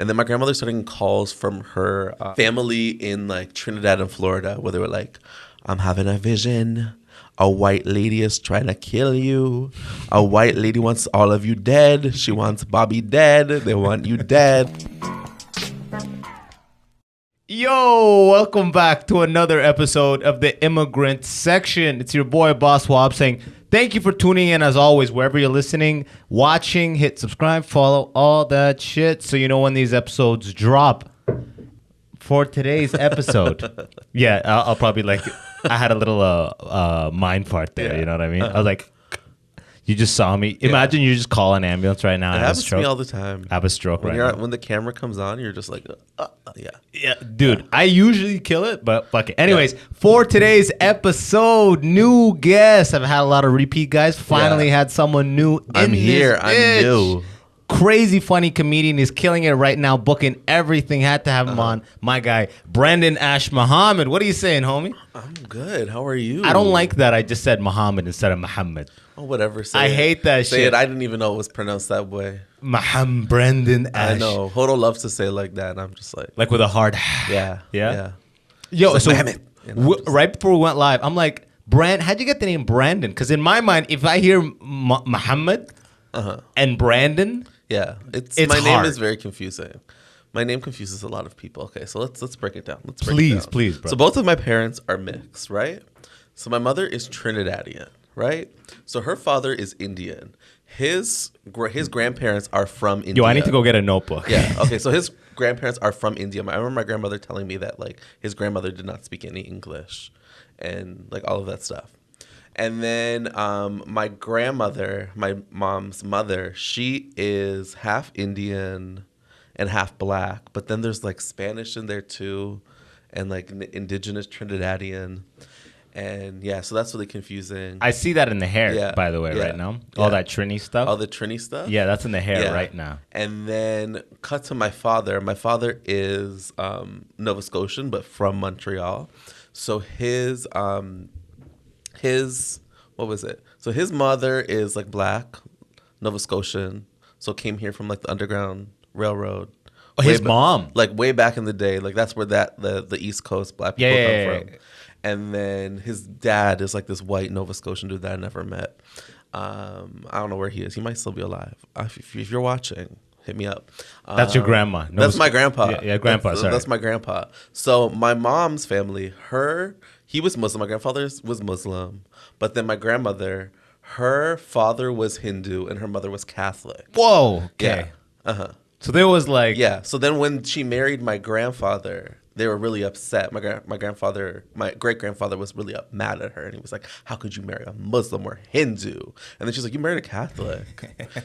And then my grandmother started getting calls from her family in like Trinidad and Florida, where they were like, I'm having a vision. A white lady is trying to kill you. A white lady wants all of you dead. She wants Bobby dead. They want you dead. Yo, welcome back to another episode of the Immigrant Section. It's your boy, Abbas Wahab, saying thank you for tuning in as always. Wherever you're listening, watching, hit subscribe, follow, all that shit so you know when these episodes drop. For today's episode, yeah, I'll probably like, I had a little mind fart there, you know what I mean? I was like, you just saw me. Imagine you just call an ambulance right now. It happens to me all the time. I have a stroke right now. When the camera comes on, you're just like, yeah. Yeah, dude, I usually kill it, but fuck it. Anyways, for today's episode, new guests. I've had a lot of repeat guys. Finally had someone new. I'm here. I'm new. Crazy funny comedian. Is killing it right now, booking everything. Had to have him on. My guy, Brandon Ash-Mohammed. What are you saying, homie? I'm good. How are you? I don't like that I just said Muhammad instead of Muhammad. Oh, whatever. I hate that say shit. It. I didn't even know it was pronounced that way. Muhammad, Brandon Ash. I know. Hodo loves to say it like that, and I'm just like with a hard yeah. Yo, like, so right before we went live, I'm like, how'd you get the name Brandon? Because in my mind, if I hear Muhammad and Brandon, it's my name is very confusing. My name confuses a lot of people. Okay, so let's break it down. Please, bro. So both of my parents are mixed, right? So my mother is Trinidadian, right? So her father is Indian. His grandparents are from India. Yo, I need to go get a notebook. Yeah. Okay. So his grandparents are from India. I remember my grandmother telling me that like his grandmother did not speak any English, and like all of that stuff. And then my grandmother, my mom's mother, she is half Indian and half black. But then there's like Spanish in there too, and like indigenous Trinidadian. And yeah, so that's really confusing. I see that in the hair, by the way, right now. All that Trini stuff. All the Trini stuff? Yeah, that's in the hair right now. And then cut to my father. My father is Nova Scotian, but from Montreal. So his what was it? So his mother is like black, Nova Scotian. So came here from like the Underground Railroad. Oh, his mom. Like way back in the day. Like that's where the East Coast black people come from. And then his dad is like this white Nova Scotian dude that I never met. I don't know where he is. He might still be alive. If you're watching, hit me up. That's your grandma. That's my grandpa. Yeah, grandpa. Sorry. That's my grandpa. So my mom's family, he was Muslim. My grandfather was Muslim. But then my grandmother, her father was Hindu and her mother was Catholic. Whoa. Okay. Yeah. So there was like... Yeah. So then when she married my grandfather, they were really upset. My great-grandfather was really mad at her. And he was like, how could you marry a Muslim or Hindu? And then she's like, you married a Catholic.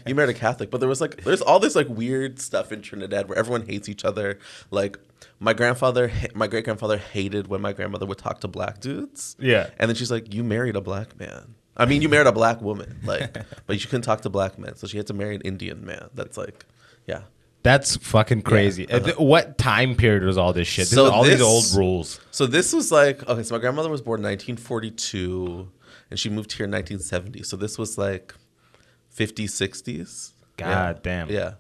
You married a Catholic. But there's all this like weird stuff in Trinidad where everyone hates each other. Like my great-grandfather hated when my grandmother would talk to black dudes. Yeah. And then she's like, you married a black man. I mean, you married a black woman. Like, but you couldn't talk to black men. So she had to marry an Indian man. That's like, yeah. That's fucking crazy. Yeah. What time period was all this shit? These old rules. So this was like, okay, so my grandmother was born in 1942 and she moved here in 1970. So this was like 50s, 60s. God damn. Yeah.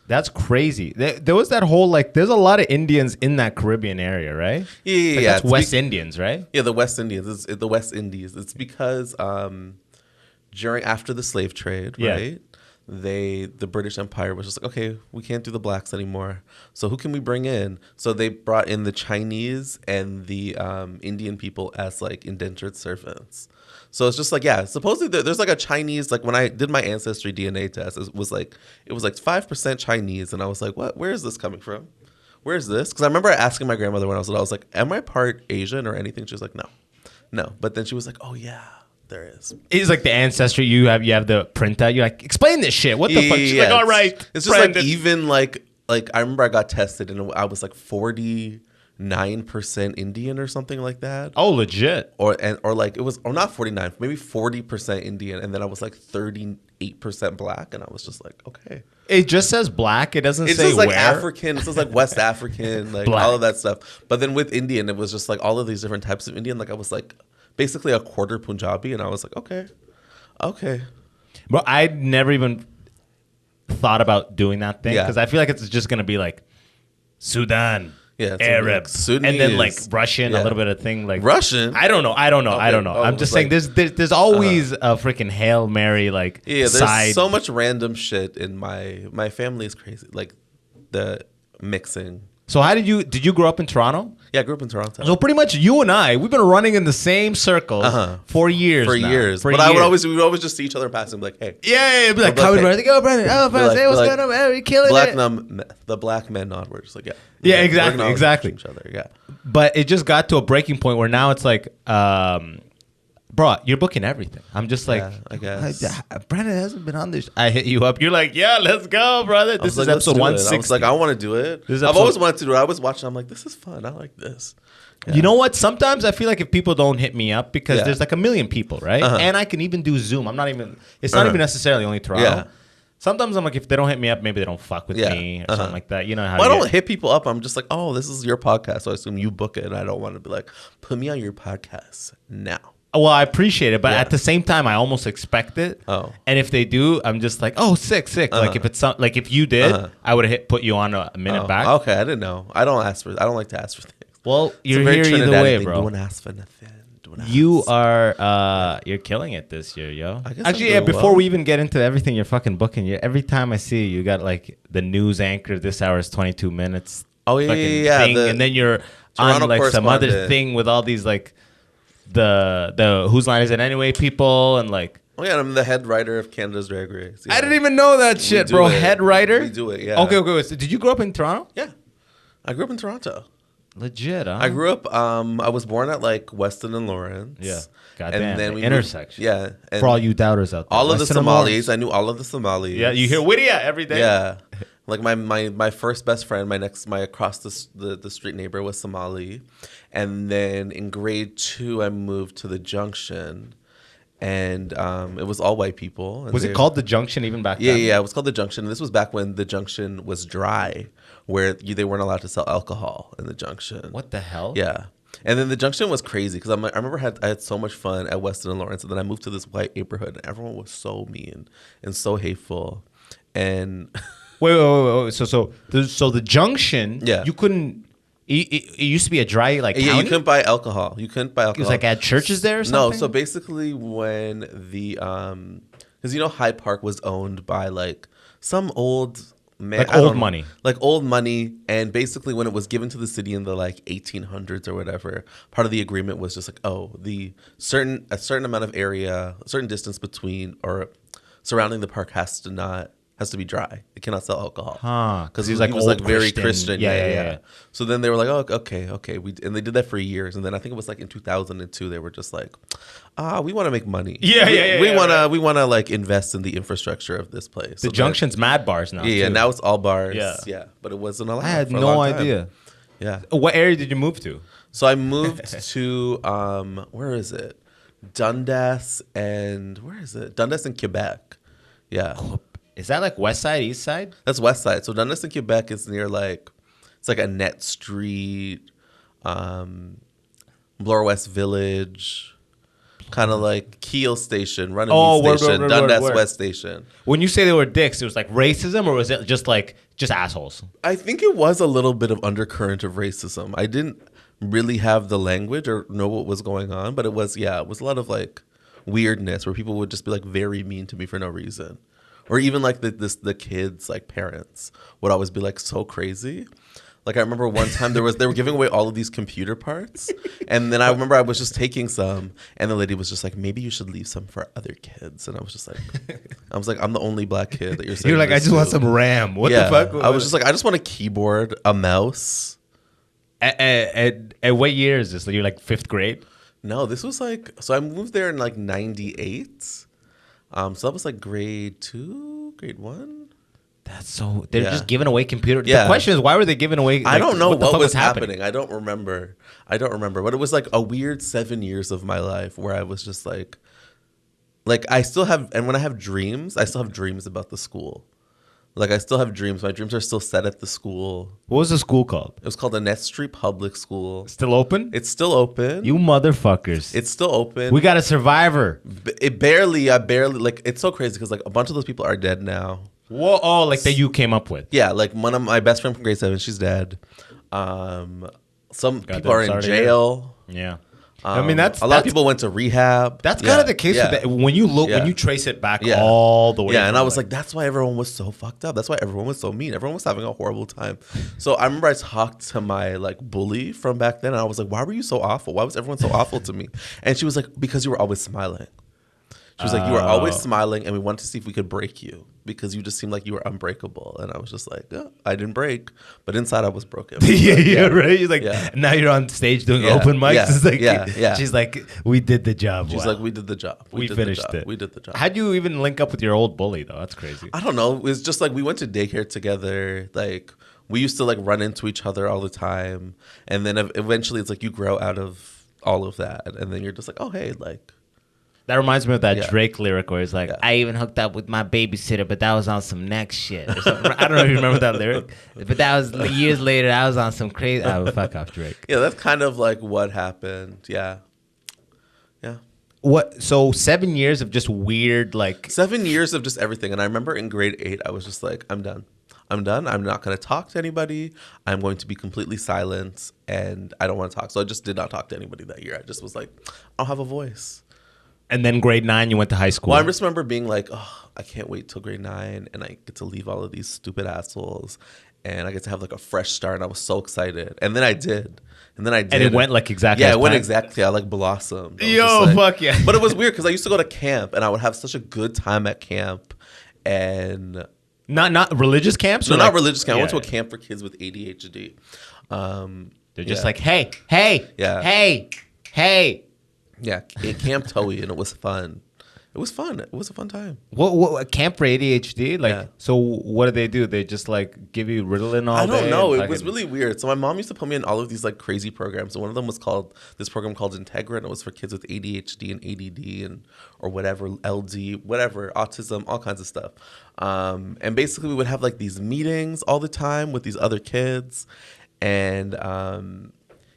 That's crazy. There was that whole, like, there's a lot of Indians in that Caribbean area, right? Yeah. Like that's West Indians, right? Yeah, the West Indians. It's the West Indies. It's because after the slave trade, right? The British Empire was just like, okay, we can't do the blacks anymore. So who can we bring in? So they brought in the Chinese and the Indian people as like indentured servants. So it's just like, yeah, supposedly there's like a Chinese, like when I did my ancestry DNA test, it was like 5% Chinese. And I was like, what? Where is this coming from? Where is this? Because I remember asking my grandmother when I was little, I was like, am I part Asian or anything? She was like, no. But then she was like, oh yeah. There is. It's like the ancestry. You have the printout. You're like, explain this shit. What the fuck? She's like, all right. It's just Brandon. Like even like I remember I got tested and I was like 49% Indian or something like that. Oh, legit. Or like it was not 49, maybe 40% Indian, and then I was like 38% black, and I was just like, okay. It just says black. It doesn't say where. It says like where. African. It says like West African, like all of that stuff. But then with Indian, it was just like all of these different types of Indian. Like I was like basically a quarter Punjabi, and I was like, okay. But I'd never even thought about doing that thing because I feel like it's just gonna be like Sudan. Yeah, Arab, Sudanese. and then like Russian, a little bit of thing like Russian. I don't know. Okay. I'm just saying there's always a freaking Hail Mary like there's side. so much random shit in my family is crazy. Like the mixing. So how did you grow up in Toronto? Yeah, I grew up in Toronto. So pretty much you and we've been running in the same circles for years. We would always just see each other passing, like, hey. Yeah, be like, Brandon, oh, Brandon, hey, what's going on? Hey, we killing it. The black men nod. We're just like, yeah. Yeah, exactly. Each other, yeah. But it just got to a breaking point where now it's like, bro, you're booking everything. I'm just like, I guess. Brandon hasn't been on this. I hit you up. You're like, yeah, let's go, brother. This is episode 160. I was like, I want to do it. I've always wanted to do it. I was watching. I'm like, this is fun. I like this. Yeah. You know what? Sometimes I feel like if people don't hit me up because there's like a million people, right? And I can even do Zoom. It's not even necessarily only Toronto. Yeah. Sometimes I'm like, if they don't hit me up, maybe they don't fuck with me or something like that. You know how I don't hit people up. I'm just like, oh, this is your podcast. So I assume you book it. And I don't want to be like, put me on your podcast now. Well, I appreciate it. But at the same time, I almost expect it. Oh. And if they do, I'm just like, oh, sick. Like if it's like if you did, I would have put you on a minute back. Okay, I didn't know. I don't like to ask for things. Well, you're here either way, bro. Don't ask for nothing. You are you're killing it this year, yo. Actually, before we even get into everything you're fucking booking, every time I see you got like the news anchor, this hour is 22 minutes. Oh, yeah. And then you're on like some other thing with all these like the Whose Line Is It Anyway people and like. Oh, yeah, I'm the head writer of Canada's Drag Race. Yeah. I didn't even know that shit, bro. Head writer? We do it, yeah. Okay. So did you grow up in Toronto? Yeah. I grew up in Toronto. Legit, huh? I grew up, I was born at like Weston and Lawrence. Yeah. Goddamn, and then we intersection. Yeah. And for all you doubters out there. All of the Somalis. I knew all of the Somalis. Yeah, you hear Whittier every day. Yeah. Like my first best friend, my across the street neighbor was Somali. And then in grade 2, I moved to the Junction. And it was all white people. And was it called the Junction even back then? Yeah, it was called the Junction. And this was back when the Junction was dry, where they weren't allowed to sell alcohol in the Junction. What the hell? Yeah. And then the Junction was crazy because I remember I had so much fun at Weston and Lawrence, and then I moved to this white neighborhood, and everyone was so mean and so hateful. And wait. So the Junction, yeah, you couldn't. It used to be a dry like county? Yeah, you couldn't buy alcohol. It was like at churches there or something? No, so basically when the because Hyde Park was owned by like some old man, like old money. Like old money, and basically when it was given to the city in the like 1800s or whatever, part of the agreement was just like, oh, a certain amount of area, a certain distance between or surrounding the park has to be dry. It cannot sell alcohol. Because he was like very Christian. Yeah. So then they were like, oh, okay. And they did that for years. And then I think it was like in 2002, they were just like, we want to make money. We want to like invest in the infrastructure of this place. The Junction's mad bars now. Yeah, now it's all bars. Yeah. But it wasn't allowed. I had no idea. Yeah. What area did you move to? So I moved to, where is it? Dundas and Quebec. Yeah. Is that like West Side, East Side? That's West Side. So Dundas and Quebec is near like, it's like Annette Street, Bloor West Village, kind of like Kiel Station, Runnymede Station, Dundas West Station. When you say they were dicks, it was like racism or was it just assholes? I think it was a little bit of undercurrent of racism. I didn't really have the language or know what was going on, but it was a lot of like weirdness where people would just be like very mean to me for no reason. Or even like the kids, like parents would always be like so crazy. Like I remember one time they were giving away all of these computer parts, and then I remember I was just taking some, and the lady was just like, maybe you should leave some for other kids, and I was just like, I'm the only black kid that you're saying. You're like, I just want some RAM. What the fuck? I was just like, I just want a keyboard, a mouse. At what year is this? Like you're like 5th grade? No, this was like, so I moved there in like 98. So that was like grade 2, grade 1. That's so. They're just giving away computers. Yeah. The question is, why were they giving away? Like, I don't know what was happening. I don't remember. But it was like a weird 7 years of my life where I was just like I still have. And when I have dreams, I still have dreams about the school. Like I still have dreams. My dreams are still set at the school. What was the school called? It was called Annette Street Public School. Still open? It's still open. You motherfuckers. It's still open. We got a survivor. I barely like. It's so crazy because like a bunch of those people are dead now. Whoa! Oh, like that you came up with. Yeah, like one of my best friend from grade 7, she's dead. Some people are in jail. Yeah. I mean, that's a lot of people went to rehab. That's kind of the case with that. When you look, when you trace it back all the way. Yeah, and I was like, that's why everyone was so fucked up. That's why everyone was so mean. Everyone was having a horrible time. So I remember I talked to my like bully from back then, and I was like, why were you so awful? Why was everyone so awful to me? And she was like, because you were always smiling. She was like, you were always smiling, and we wanted to see if we could break you because you just seemed like you were unbreakable. And I was just like, oh, I didn't break, but inside I was broken. Yeah, right. You're like, now you're on stage doing open mics. It's like, she's like, we did the job. She's like, we did the job. We finished it. We did the job. How'd you even link up with your old bully though? That's crazy. I don't know. It was just like we went to daycare together. Like we used to like run into each other all the time, and then eventually it's like you grow out of all of that, and then you're just like, oh hey, like. That reminds me of that Drake lyric where he's like, I even hooked up with my babysitter, but that was on some next shit. Or something. I don't know if you remember that lyric. But that was years later. I was on some crazy... Oh, fuck off, Drake. Yeah, that's kind of like what happened. Yeah. Yeah. What? So 7 years of just weird, like... 7 years of just everything. And I remember in grade 8, I was just like, I'm done. I'm done. I'm not going to talk to anybody. I'm going to be completely silent. And I don't want to talk. So I just did not talk to anybody that year. I just was like, I don't have a voice. And then grade 9, you went to high school. Well, I just remember being like, oh, I can't wait till grade 9 and I get to leave all of these stupid assholes and I get to have like a fresh start. And I was so excited. And then I did. And it went like exactly. Yeah, it went exactly. I like blossomed. Fuck yeah. But it was weird because I used to go to camp and I would have such a good time at camp. And not religious camps? No, not religious camp. I went to a camp for kids with ADHD. They're just like, hey. Yeah, at Camp Toey, and it was fun. It was fun. It was a fun time. What camp for ADHD? Like, so what do they do? They just like give you Ritalin all day? I don't know. It was really weird. So my mom used to put me in all of these like crazy programs. And one of them was called this program called Integra, and it was for kids with ADHD and ADD or whatever, LD, whatever, autism, all kinds of stuff. And basically we would have like these meetings all the time with these other kids, and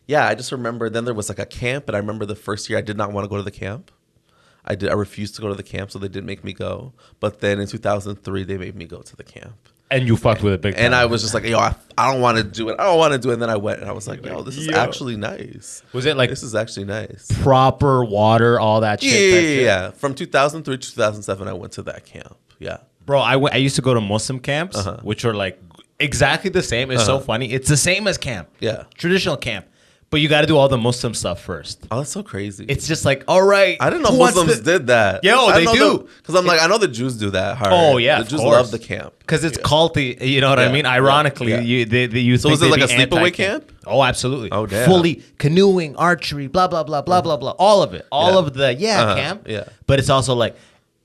yeah, I just remember then there was like a camp, and I remember the first year I did not want to go to the camp. I refused to go to the camp, so they didn't make me go. But then in 2003, they made me go to the camp. And you fucked with it big time. And I was just like, yo, I don't want to do it. I don't want to do it. And then I went, and I was like, yo, this is actually nice. Was it like... This is actually nice. Proper water, all that shit? Yeah. From 2003 to 2007, I went to that camp. Yeah. Bro, I used to go to Muslim camps, which are like exactly the same. It's so funny. It's the same as camp. Yeah. Traditional camp. But you got to do all the Muslim stuff first. Oh, that's so crazy. It's just like, all right. I didn't know Muslims did that. Yo, they do. Because I'm like, I know the Jews do that hard. Oh, yeah, the Jews love the camp. Because it's culty, you know what I mean? Ironically, they use. So was it like a sleepaway camp? Oh, absolutely. Oh, damn. Fully canoeing, archery, blah, blah, blah, blah, blah, blah. All of it. All of the, camp. Yeah. But it's also like,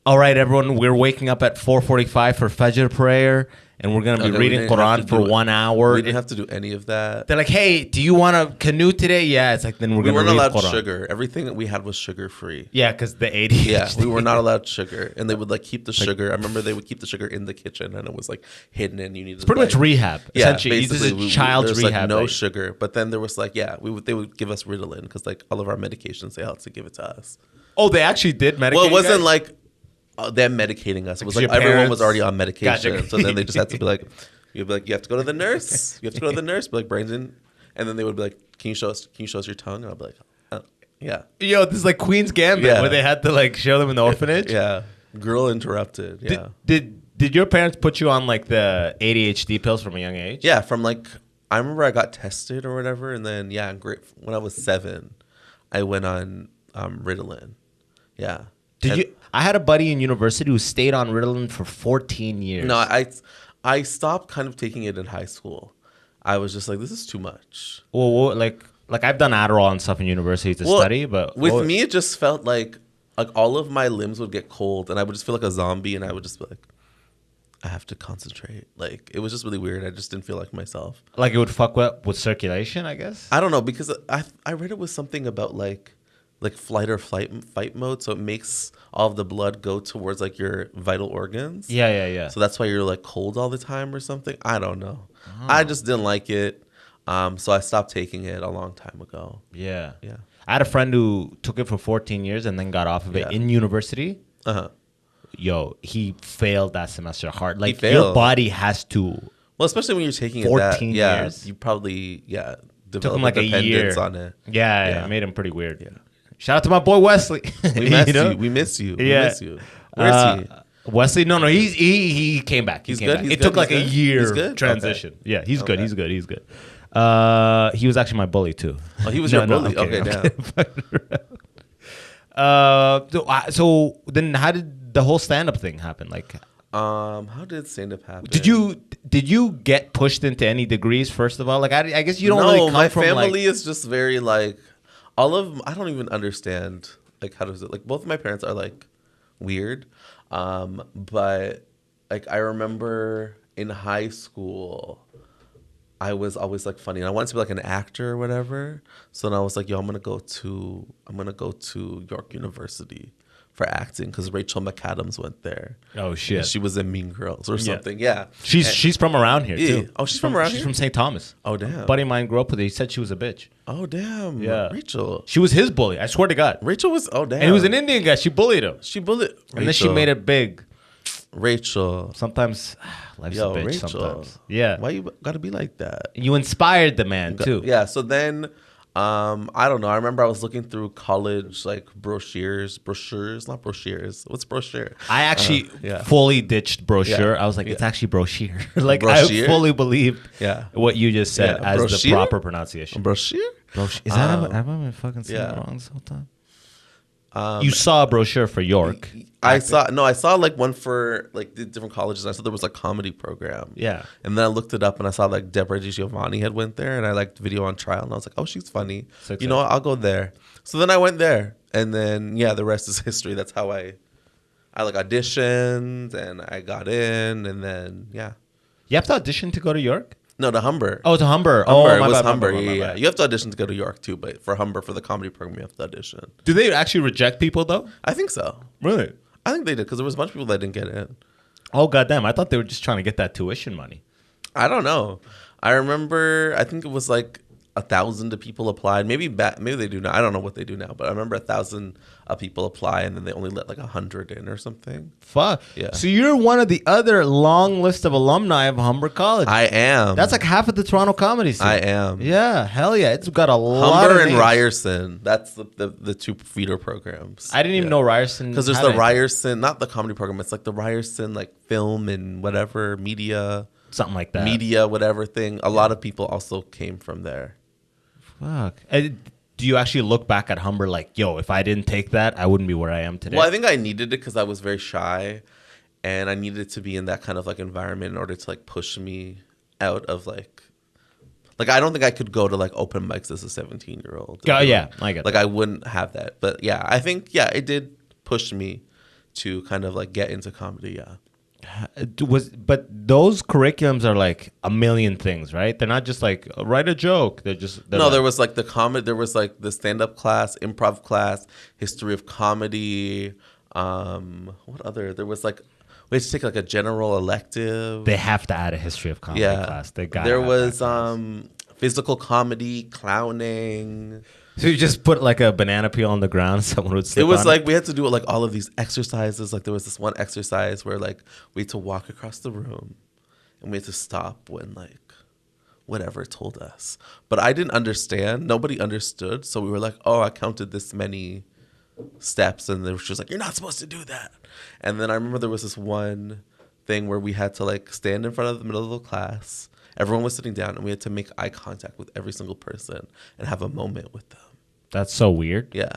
all right, everyone, we're waking up at 4:45 for Fajr prayer. And we're going to be reading Quran for 1 hour. We didn't have to do any of that. They're like, hey, do you want to canoe today? Yeah. It's like, then we're going to read Quran. We weren't allowed sugar. Everything that we had was sugar-free. Yeah, because the ADHD. Yeah, we were not allowed sugar. And they would like keep the sugar. I remember they would keep the sugar in the kitchen, and it was like hidden, and you needed It's pretty much rehab. Yeah, essentially. This is child's rehab. Like no sugar. But then there was like, they would give us Ritalin because like all of our medications, they had to give it to us. Oh, they actually did medicate Well, it wasn't like them medicating us. It was like everyone was already on medication. Gotcha. So then they just had to be like... You'd be like, you have to go to the nurse. You have to go to the nurse. Be like, Brandon. And then they would be like, can you show us your tongue? And I'd be like, oh, yeah. Yo, this is like Queen's Gambit where they had to like show them in the orphanage. Yeah. Girl interrupted. Yeah. Did your parents put you on like the ADHD pills from a young age? Yeah. From like, I remember I got tested or whatever. And then, when I was 7, I went on Ritalin. Yeah. I had a buddy in university who stayed on Ritalin for 14 years. No, I stopped kind of taking it in high school. I was just like, this is too much. Well, like I've done Adderall and stuff in university to study, but with me, it just felt like all of my limbs would get cold, and I would just feel like a zombie, and I would just be like, I have to concentrate. Like it was just really weird. I just didn't feel like myself. Like it would fuck with circulation, I guess. I don't know because I read it was something about like flight or fight mode, so it makes all of the blood go towards like your vital organs. Yeah. So that's why you're like cold all the time or something. I don't know. I just didn't like it, so I stopped taking it a long time ago. Yeah. I had a friend who took it for 14 years and then got off of it in university. yo, he failed that semester hard. Like, failed. your body has to. Well, especially when you're taking 14 it that, years. you probably, Took him like a year on it. Yeah, it made him pretty weird. Yeah. Shout out to my boy Wesley. We miss you. We miss you. We miss you. Where is he? Wesley, no, he came back. He's good. It took like a year transition. Okay. Yeah, he's good. He's good. He was actually my bully too. Oh, he was your bully. Okay, damn. So then, how did the whole stand-up thing happen? Like, how did stand-up happen? Did you get pushed into any degrees? First of all, like I guess you don't really come my from family is just very like I don't even understand like how does it like both of my parents are like weird, but like I remember in high school I was always like funny and I wanted to be like an actor or whatever. So then I was like, yo, I'm gonna go to York University for acting because Rachel McAdams went there. Oh shit! And she was in Mean Girls or something. Yeah, she's from around here too. Oh, she's from around here. She's from St. Thomas. Oh damn! A buddy of mine grew up with her. He said she was a bitch. Oh damn! Yeah, Rachel. She was his bully. I swear to God. Rachel was. Oh damn! And he was an Indian guy. She bullied him. Rachel. And then she made it big. Rachel. Sometimes life's a bitch. Rachel. Sometimes. Yeah. Why you gotta be like that? You inspired the man too. Yeah. So then. I don't know. I remember I was looking through college like brochures, not brochures. What's brochure? I actually fully ditched brochure. Yeah. I was like, it's actually brochure. Like brochure? I fully believed what you just said as brochure? the proper pronunciation. Brochure? Is that have I been fucking saying it wrong this whole time? You saw a brochure for York. I saw like one for like the different colleges. And I saw there was like comedy program. Yeah. And then I looked it up and I saw like Deborah DiGiovanni had went there and I liked Video on Trial and I was like, oh, she's funny. You know what? I'll go there. So then I went there and then the rest is history. That's how I like auditioned and I got in and then You have to audition to go to York? No, to Humber. Oh, to Humber. It was Humber. Yeah. You have to audition to go to York too, but for Humber, for the comedy program, you have to audition. Do they actually reject people though? I think so. Really? I think they did because there was a bunch of people that didn't get in. Oh, goddamn. I thought they were just trying to get that tuition money. I don't know. I remember, I think it was like 1,000 people applied. Maybe they do now. I don't know what they do now, but I remember 1,000 people apply and then they only let like 100 in or something. Fuck. Yeah. So you're one of the other long list of alumni of Humber College. I am. That's like half of the Toronto comedy scene. I am. Yeah. Hell yeah. It's got a lot Humber of and names. Ryerson. That's the two feeder programs. I didn't even know Ryerson. Because there's the Ryerson, not the comedy program. It's like the Ryerson like film and whatever, media. Something like that. Media, whatever thing. A lot of people also came from there. Fuck. Do you actually look back at Humber like, yo, if I didn't take that, I wouldn't be where I am today? Well, I think I needed it because I was very shy and I needed to be in that kind of like environment in order to like push me out of like I don't think I could go to like open mics as a 17-year-old. Oh, yeah, I get that. Like I wouldn't have that. But yeah, I think, it did push me to kind of like get into comedy, But those curriculums are like a million things, right? They're not just like write a joke. They're there was like the comedy. There was like the stand-up class, improv class, history of comedy. What other? There was like we had to take like a general elective. They have to add a history of comedy class. They got. There was physical comedy, clowning. So you just put like a banana peel on the ground, someone would slip on it? It was like we had to do like all of these exercises. Like there was this one exercise where like we had to walk across the room and we had to stop when like whatever told us. But I didn't understand. Nobody understood. So we were like, oh, I counted this many steps. And she was like, you're not supposed to do that. And then I remember there was this one thing where we had to like stand in front of the middle of the class. Everyone was sitting down and we had to make eye contact with every single person and have a moment with them. That's so weird. Yeah.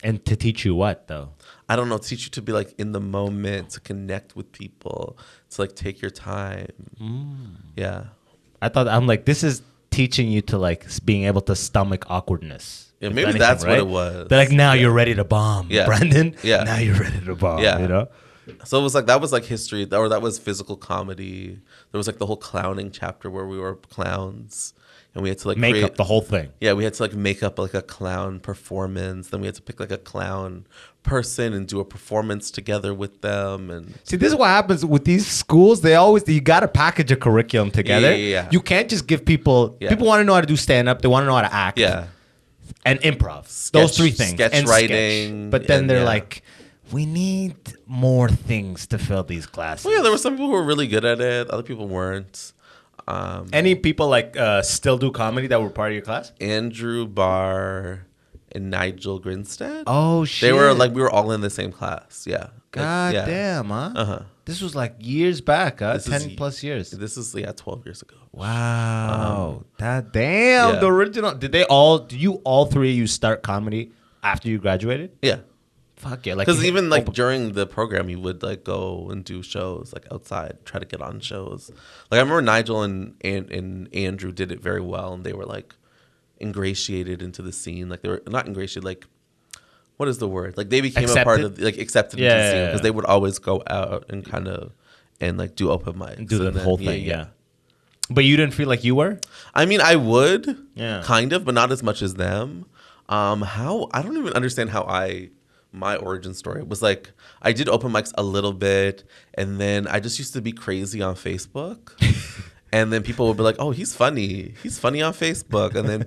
And to teach you what, though? I don't know. Teach you to be like in the moment, to connect with people, to like take your time. Yeah. I'm like, this is teaching you to like being able to stomach awkwardness. Yeah, maybe that's right? What it was. They're like, now you're ready to bomb, Brendan. Yeah. Now you're ready to bomb. Yeah. You know? So it was like, that was like history, or that was physical comedy. There was like the whole clowning chapter where we were clowns and we had to like make up the whole thing. Yeah, we had to like make up like a clown performance. Then we had to pick like a clown person and do a performance together with them. And see, this is what happens with these schools. You got to package a curriculum together. Yeah. You can't just give people want to know how to do stand up. They want to know how to act. Yeah. And improv. Those three things. Sketch writing. But then they're like, we need more things to fill these classes. Well, yeah, there were some people who were really good at it. Other people weren't. Any people like still do comedy that were part of your class? Andrew Barr and Nigel Grinstead. Oh, shit. They were like, we were all in the same class. Yeah. God damn, huh? Uh-huh. This was like years back, huh? 10 plus years. This is, 12 years ago. Wow. That damn, the original. Did you all three of you start comedy after you graduated? Yeah. Fuck yeah. Like, because even like during the program, you would like go and do shows like outside, try to get on shows. Like I remember Nigel and Andrew did it very well, and they were like ingratiated into the scene. Like they were not ingratiated, like what is the word? Like they became a part of like accepted into the scene because they would always go out and kind of and like do open mics and do the whole thing. Yeah. But you didn't feel like you were? I mean, I would, kind of, but not as much as them. How I don't even understand how my origin story was like I did open mics a little bit, and then I just used to be crazy on Facebook. And then people would be like, "Oh, he's funny on Facebook." And then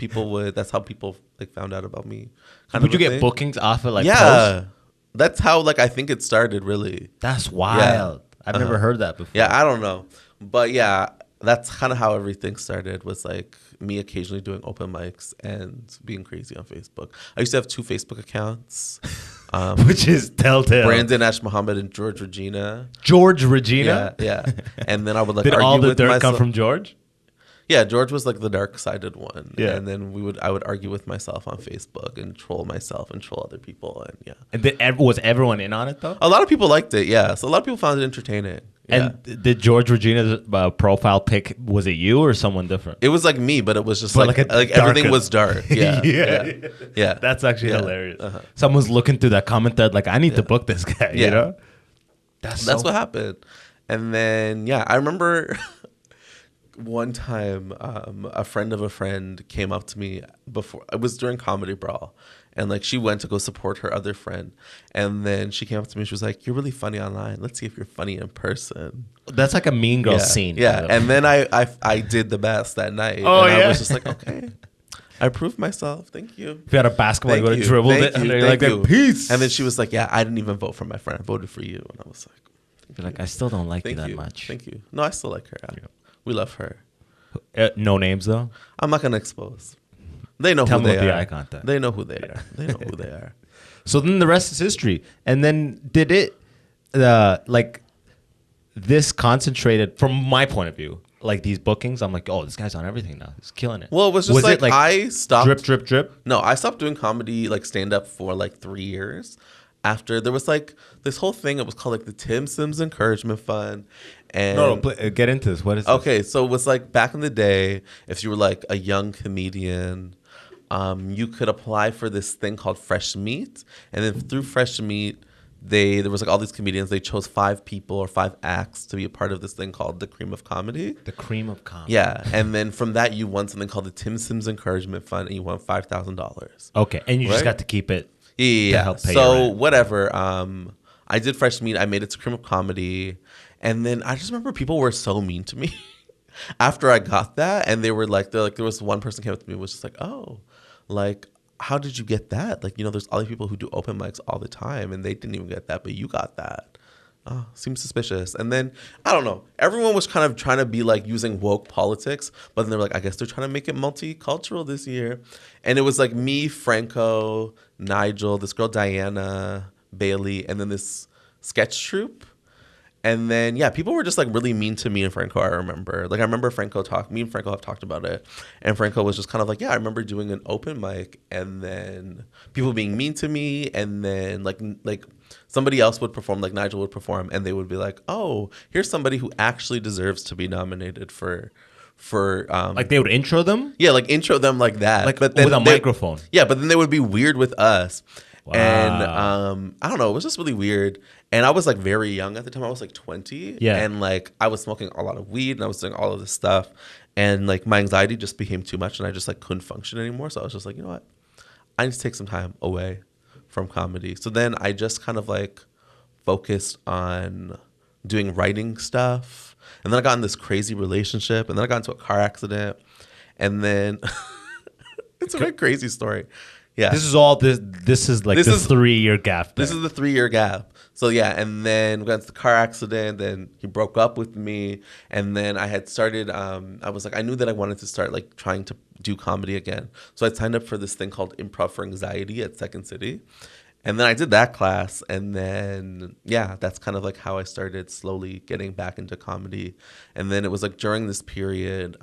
that's how people like found out about me. Would you get bookings off of like posts? That's how like I think it started really. That's wild. I've never heard that before. Yeah, I don't know. But yeah, that's kind of how everything started, was like me occasionally doing open mics and being crazy on Facebook. I used to have 2 Facebook accounts. Which is telltale. Brandon Ash-Mohammed and George Regina. George Regina? Yeah. And then I would like Did argue all the with dirt myself. come from George? Yeah, George was like the dark-sided one. Yeah. And then I would argue with myself on Facebook and troll myself and troll other people. And And was everyone in on it though? A lot of people liked it, yeah. So a lot of people found it entertaining. Yeah. And did George Regina's profile pic, was it you or someone different? It was like me, but it was just like everything was dark. Yeah. Yeah. That's actually hilarious. Someone's looking through that comment thread like, I need to book this guy, you know? That's what happened. And then, I remember one time a friend of a friend came up to me before, it was during Comedy Brawl. And like she went to go support her other friend, and then she came up to me. She was like, "You're really funny online. Let's see if you're funny in person." That's like a Mean Girls scene. Yeah, and then I did the best that night. Oh, and I was just like, okay, I proved myself. Thank you. If you had a basketball, you would have dribbled it, and you're like, peace. And then she was like, "Yeah, I didn't even vote for my friend. I voted for you." And I was like, "You're like, I still don't like you that much." Thank you. No, I still like her. We love her. No names though. I'm not gonna expose. They know Tell who they them with are. the eye contact. They know who they are. They know who they are. So then the rest is history. And then did it, like, this concentrated, from my point of view, like these bookings, I'm like, oh, this guy's on everything now. He's killing it. Well, it was just like I stopped. Drip. No, I stopped doing comedy, like stand-up for like 3 years. After there was like this whole thing, it was called like the Tim Sims Encouragement Fund. And no, get into this. What is this? Okay, so it was like back in the day, if you were like a young comedian, you could apply for this thing called Fresh Meat. And then through Fresh Meat, there was like all these comedians. They chose 5 people or 5 acts to be a part of this thing called the Cream of Comedy. The Cream of Comedy. Yeah, and then from that, you won something called the Tim Sims Encouragement Fund, and you won $5,000. Okay, and you just got to keep it. Yeah. Help pay So whatever. I did Fresh Meat. I made it to Cream of Comedy, and then I just remember people were so mean to me after I got that, and they're like, there was one person came up to me and was just like, oh, like, how did you get that? Like, there's all these people who do open mics all the time, and they didn't even get that, but you got that. Oh, seems suspicious. And then, I don't know, everyone was kind of trying to be like using woke politics, but then they were like, I guess they're trying to make it multicultural this year. And it was like me, Franco, Nigel, this girl Diana, Bailey, and then this sketch troupe. And then, people were just like really mean to me and Franco, I remember. Like, I remember me and Franco have talked about it. And Franco was just kind of like, I remember doing an open mic and then people being mean to me. And then like somebody else would perform, like Nigel would perform, and they would be like, oh, here's somebody who actually deserves to be nominated for like they would intro them? Yeah, like intro them like that. Like, but then with a microphone. Yeah, but then they would be weird with us. Wow. And I don't know, it was just really weird. And I was like very young at the time. I was like 20. Yeah. And like I was smoking a lot of weed and I was doing all of this stuff. And like my anxiety just became too much and I just like couldn't function anymore. So I was just like, you know what? I need to take some time away from comedy. So then I just kind of like focused on doing writing stuff. And then I got in this crazy relationship. And then I got into a car accident. And then it's a very crazy story. Yeah. This is all this. This is like the 3-year gap. This is the 3-year gap. So yeah, and then we got into the car accident. Then he broke up with me, and then I had started. I was like, I knew that I wanted to start like trying to do comedy again. So I signed up for this thing called Improv for Anxiety at Second City, and then I did that class, and then yeah, that's kind of like how I started slowly getting back into comedy. And then it was like during this period.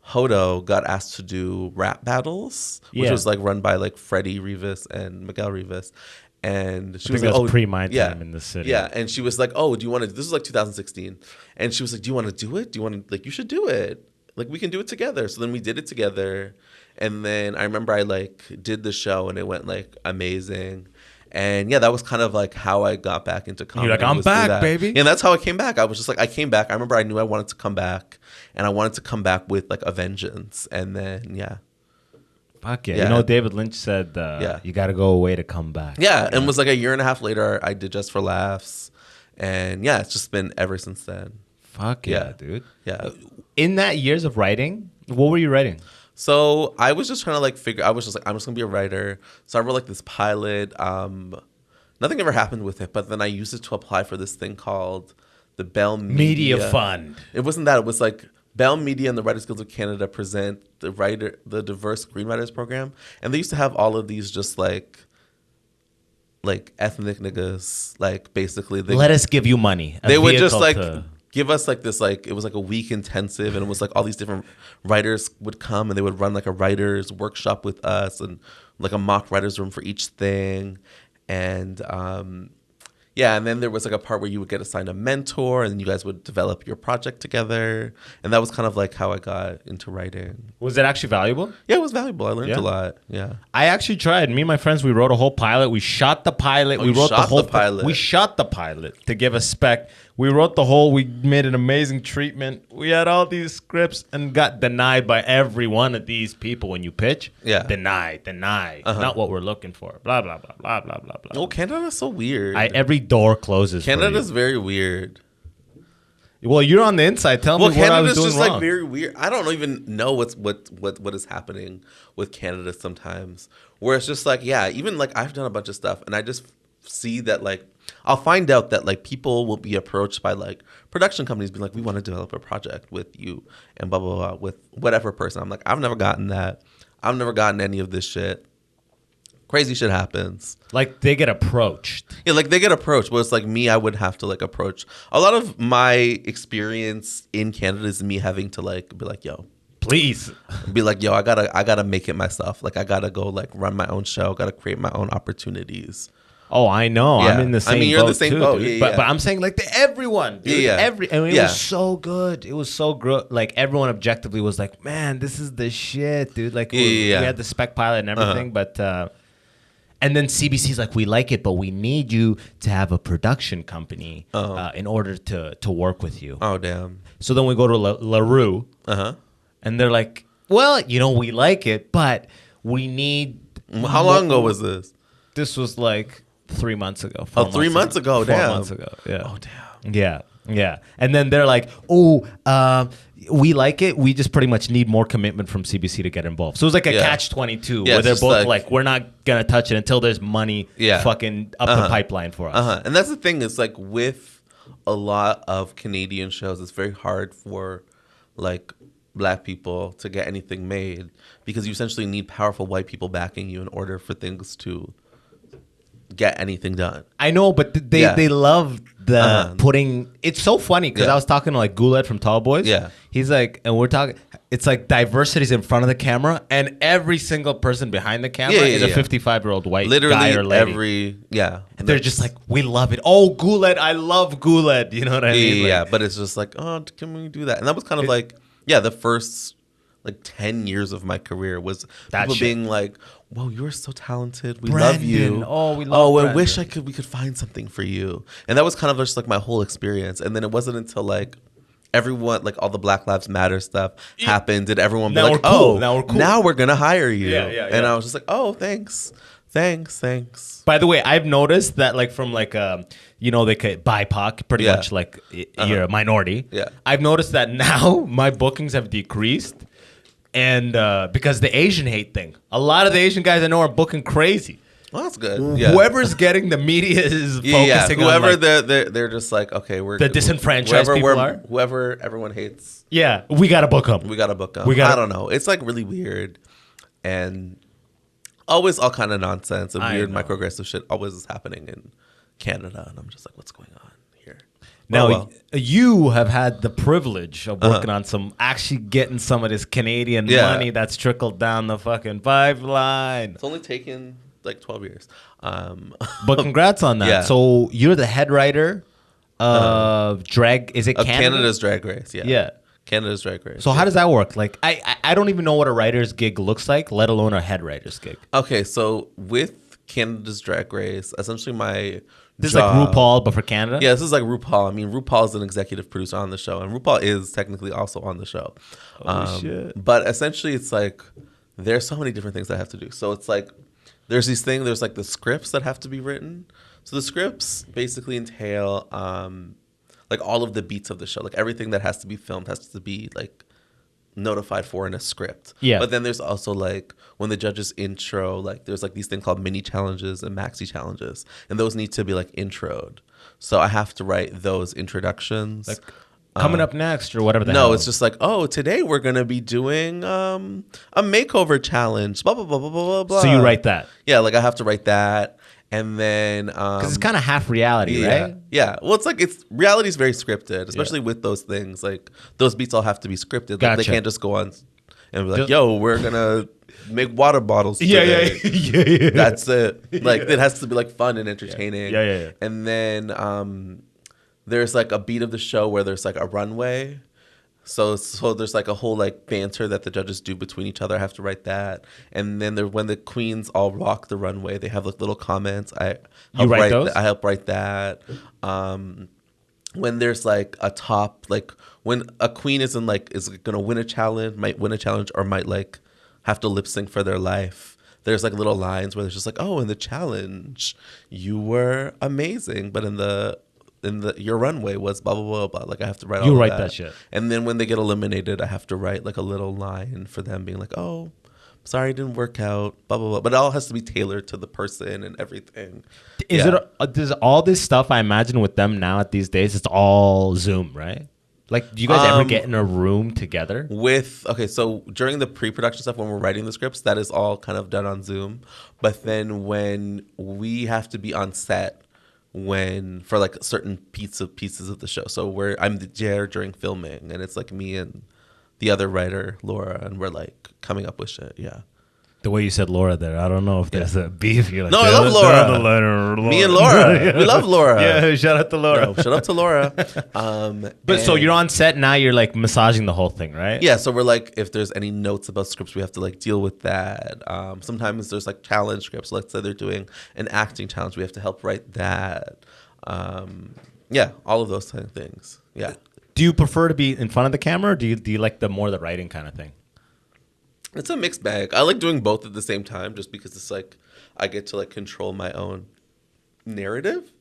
Hodo got asked to do rap battles, which was like run by like Freddie Rivas and Miguel Rivas. And she was like, "Oh, pre my time in the city." Yeah, and she was like, "Oh, do you want to?" This was like 2016, and she was like, "Do you want to do it? Do you want to like? You should do it. Like we can do it together." So then we did it together, and then I remember I like did the show, and it went like amazing. And yeah, that was kind of like how I got back into comedy. You're like, I'm back, baby. Yeah, and that's how I came back. I was just like, I came back. I remember I knew I wanted to come back, and I wanted to come back with like a vengeance. And then, yeah. Fuck yeah. You know, David Lynch said, you got to go away to come back. Yeah, and it was like a year and a half later, I did Just for Laughs. And yeah, it's just been ever since then. Fuck yeah, dude. Yeah. In that years of writing, what were you writing? So I was just trying to like I was just like, I'm just gonna be a writer. So I wrote like this pilot. Nothing ever happened with it, but then I used it to apply for this thing called the Bell Media Fund. It wasn't that. It was like Bell Media and the Writers Guild of Canada present the diverse screenwriters program, and they used to have all of these just like ethnic niggas, like basically. Let us give you money. They would just like. Give us like this, like it was like a week intensive, and it was like all these different writers would come, and they would run like a writers workshop with us, and like a mock writers room for each thing, and yeah, and then there was like a part where you would get assigned a mentor, and then you guys would develop your project together, and that was kind of like how I got into writing. Was it actually valuable? Yeah, it was valuable. I learned a lot. Yeah, I actually tried. Me and my friends, we wrote a whole pilot. We shot the pilot. We wrote the whole pilot. We shot the pilot to give a spec. We wrote the whole. We made an amazing treatment. We had all these scripts and got denied by every one of these people when you pitch. Yeah, deny, not what we're looking for. Blah blah blah blah blah blah blah. Oh, Canada's so weird. Every door closes. Canada's very weird. Well, you're on the inside. Tell me what I was doing just wrong. Like very weird. I don't even know what is happening with Canada sometimes. Where it's just like, yeah, even like I've done a bunch of stuff, and I just see that like I'll find out that like people will be approached by like production companies being like, we want to develop a project with you and blah blah blah with whatever person. I'm like, I've never gotten that. I've never gotten any of this shit. Crazy shit happens. Like they get approached. Yeah, like they get approached, but it's like me, I would have to like approach. A lot of my experience in Canada is me having to like be like, yo, please be like, yo, I gotta make it myself. Like I gotta go like run my own show, gotta create my own opportunities. Oh, I know. Yeah. I'm in the same boat. I mean, you're in the same boat. Yeah, but I'm saying like everyone, dude. Yeah. It was so good. It was so good. Like everyone objectively was like, man, this is the shit, dude. Like we had the spec pilot and everything, but and then CBC's like, we like it, but we need you to have a production company in order to work with you. Oh, damn. So then we go to LaRue, and they're like, well, you know, we like it, but we need... How long ago was this? This was like 3 months ago. 3 months ago, damn. 4 months ago, yeah. Oh, damn. Yeah. And then they're like, we like it. We just pretty much need more commitment from CBC to get involved. So it was like a catch-22 where they're both like, we're not going to touch it until there's money fucking up the pipeline for us. And that's the thing is like with a lot of Canadian shows, it's very hard for like Black people to get anything made because you essentially need powerful white people backing you in order for things to get anything done. I know, but they love the putting. It's so funny because I was talking to like Guled from Tall Boys. Yeah, he's like, and we're talking. It's like diversity's in front of the camera, and every single person behind the camera is a 55-year-old white guy or lady. And they're just like, we love it. Oh, Guled, I love Guled. You know what I mean? Yeah, but it's just like, oh, can we do that? And that was kind of like, the first like 10 years of my career was people being like, whoa, you're so talented. We love you. Oh, we love Brandon. I wish we could find something for you. And that was kind of just like my whole experience. And then it wasn't until like everyone, like all the Black Lives Matter stuff happened. Did everyone be like, oh, now we're going to hire you. Yeah. And I was just like, oh, thanks. By the way, I've noticed that like from like, you know, like BIPOC, pretty much like you're a minority. Yeah. I've noticed that now my bookings have decreased. And because the Asian hate thing, a lot of the Asian guys I know are booking crazy. Well, that's good. Yeah. Whoever's getting the media is focusing whoever on like, they're just like, okay, we're the disenfranchised people are. Whoever everyone hates. Yeah, we gotta book them. I don't know. It's like really weird, and always all kind of nonsense and weird microaggressive shit always is happening in Canada, and I'm just like, what's going on here? Now, you have had the privilege of working on actually getting some of this Canadian money that's trickled down the fucking pipeline. It's only taken like 12 years. But congrats on that. Yeah. So you're the head writer of Canada's Drag Race. Yeah. Canada's Drag Race. So how does that work? Like, I don't even know what a writer's gig looks like, let alone a head writer's gig. Okay, so with Canada's Drag Race, essentially this is like RuPaul, but for Canada? Yeah, this is like RuPaul. I mean, RuPaul is an executive producer on the show, and RuPaul is technically also on the show. Shit. But essentially, it's like there's so many different things that I have to do. So it's like there's like the scripts that have to be written. So the scripts basically entail like all of the beats of the show, like everything that has to be filmed has to be like notified for in a script. Yeah. But then there's also like when the judges intro, like there's like these things called mini challenges and maxi challenges, and those need to be like introed. So I have to write those introductions. Like coming up next or whatever the No, hell. it's just like, oh, today we're going to be doing a makeover challenge, blah, blah, blah, blah, blah, blah. So you write that? Yeah, like I have to write that. And then... Because it's kind of half reality, right? Yeah. Well, it's like reality is very scripted, especially with those things. Like those beats all have to be scripted. Like, they can't just go on and be like, yo, we're going to make water bottles today. Yeah. That's it. Like it has to be like fun and entertaining. Yeah. And then... there's like a beat of the show where there's like a runway. So there's like a whole like banter that the judges do between each other. I have to write that. And then when the queens all rock the runway, they have like little comments. I help write that. When there's like a top, like when a queen is gonna win a challenge, might win a challenge, or might like have to lip sync for their life. There's like little lines where there's just like, oh, in the challenge, you were amazing, but in your runway was blah, blah, blah, blah. Like I have to write all You write that. that shit. And then when they get eliminated, I have to write like a little line for them being like, oh, sorry, it didn't work out, blah, blah, blah. But it all has to be tailored to the person and everything. Does all this stuff, I imagine with them now at these days, it's all Zoom, right? Like, do you guys ever get in a room together? So during the pre-production stuff, when we're writing the scripts, that is all kind of done on Zoom. But then when we have to be on set, for like certain pieces of the show. So I'm the chair during filming, and it's like me and the other writer, Laura, and we're like coming up with shit. Yeah. The way you said Laura there, I don't know if there's a beef. You're like, no, I love Laura. Me and Laura. We love Laura. Yeah, shout out to Laura. No, shout out to Laura. But so you're on set now, you're like massaging the whole thing, right? Yeah, so we're like, if there's any notes about scripts, we have to like deal with that. Sometimes there's like challenge scripts. Let's say they're doing an acting challenge, we have to help write that. Yeah, all of those kind of things. Yeah. Do you prefer to be in front of the camera, or do you like the writing kind of thing? It's a mixed bag. I like doing both at the same time just because it's like I get to like control my own narrative.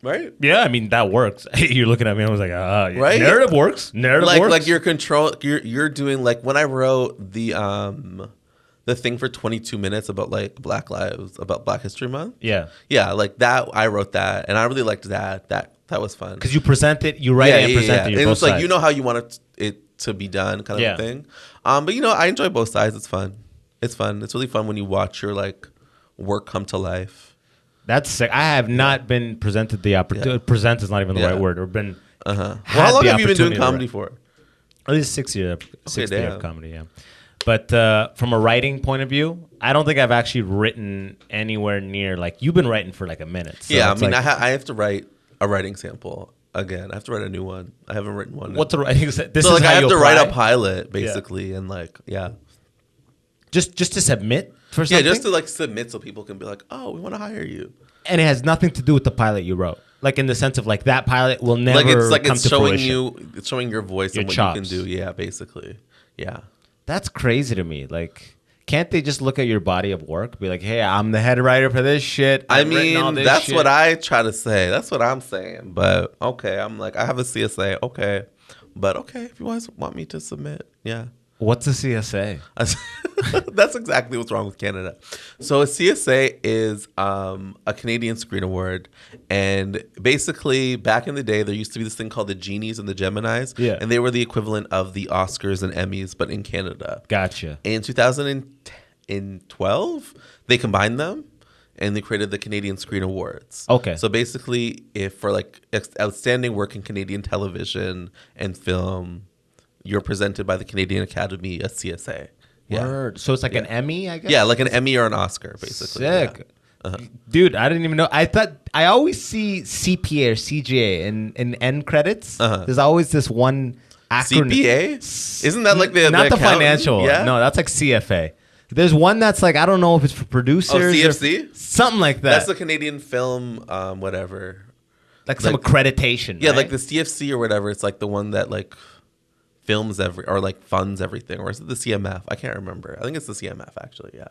Right? Yeah, I mean that works. You're looking at me, I was like, right? Narrative works. Narrative works. Like you're doing like when I wrote the thing for 22 minutes about like Black Lives, about Black History Month. Yeah. Yeah, like that I wrote that and I really liked that. That was fun. Because you present it, you write it and present it. And it's like you know how you want it to be done kind of thing. But you know, I enjoy both sides. It's fun. It's really fun when you watch your like work come to life. That's sick. I have not been presented the opportunity. Yeah. Present is not even the right word. Or been. Well, how long have you been doing comedy for? At least 6 years. 6 years of comedy. Yeah. But from a writing point of view, I don't think I've actually written anywhere near like you've been writing for like a minute. So yeah, I mean, I have to write a writing sample. Again, I have to write a new one. I haven't written one. What's a writing? I have to write a pilot, basically, and like, just to submit for something. Yeah, just to like submit so people can be like, oh, we want to hire you. And it has nothing to do with the pilot you wrote, like in the sense of like that pilot will never come to fruition. It's showing your voice and what you can do. Yeah, basically. Yeah, that's crazy to me. Like. Can't they just look at your body of work, be like, "Hey, I'm the head writer for this shit." I mean, that's what I try to say. That's what I'm saying. But okay, I'm like, I have a CSA. Okay, but okay, if you guys want me to submit, yeah. What's a CSA? That's exactly what's wrong with Canada. So a CSA is a Canadian Screen Award. And basically, back in the day, there used to be this thing called the Genies and the Geminis. Yeah. And they were the equivalent of the Oscars and Emmys, but in Canada. Gotcha. In 2012, they combined them. And they created the Canadian Screen Awards. Okay. So basically, if for like outstanding work in Canadian television and film, you're presented by the Canadian Academy, a CSA. Yeah. Word. So it's like an Emmy, I guess? Yeah, like an Emmy or an Oscar, basically. Sick. Yeah. Dude, I didn't even know. I thought I always see CPA or CGA in end credits. There's always this one acronym. CPA? Isn't that like the not the accountant? financial? Yeah? No, that's like CFA. There's one that's like I don't know if it's for producers. CFC? Something like that. That's the Canadian film, whatever. Like some accreditation. Yeah, right? like the CFC or whatever. It's like the one that like films or like funds everything. Or is it the CMF? I can't remember. I think it's the CMF actually. Yeah.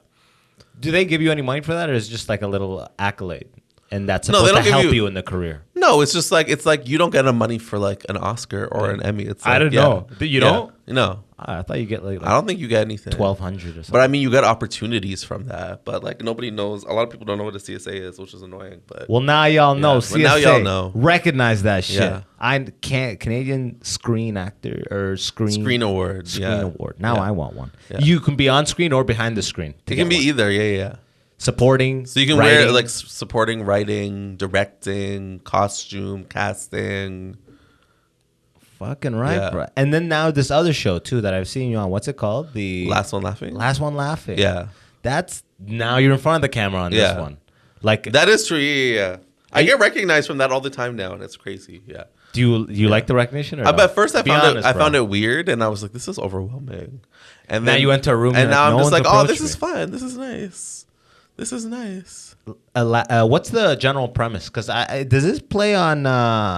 Do they give you any money for that, or is it just like a little accolade, and that's supposed to help you in the career? No, it's just like you don't get a money for like an Oscar or an Emmy. It's like, I don't know. You don't? No. I thought you get like I don't think you get anything. 1,200 or something. But I mean, you get opportunities from that. But like nobody knows. A lot of people don't know what a CSA is, which is annoying. But well, now y'all know. CSA, now y'all know. Recognize that shit. Yeah. I can't Canadian Screen Actor or Screen Award. Award. Now I want one. Yeah. You can be on screen or behind the screen. It can be either. Yeah. Supporting. So you can writing. wear like supporting, writing, directing, costume, casting. Fucking right, Yeah. bro. And then now this other show too that I've seen you on. What's it called? The Last One Laughing. Last One Laughing. Yeah. That's now you're in front of the camera on this one. Like that is true. Yeah. I get recognized from that all the time now, and it's crazy. Yeah. Do you like the recognition? Or But at first I I found it weird, and I was like, "This is overwhelming." And now then you enter a room, and now no I'm just one's like, "Oh, approached this is me." fun. This is nice. This is nice." What's the general premise? Because does this play on?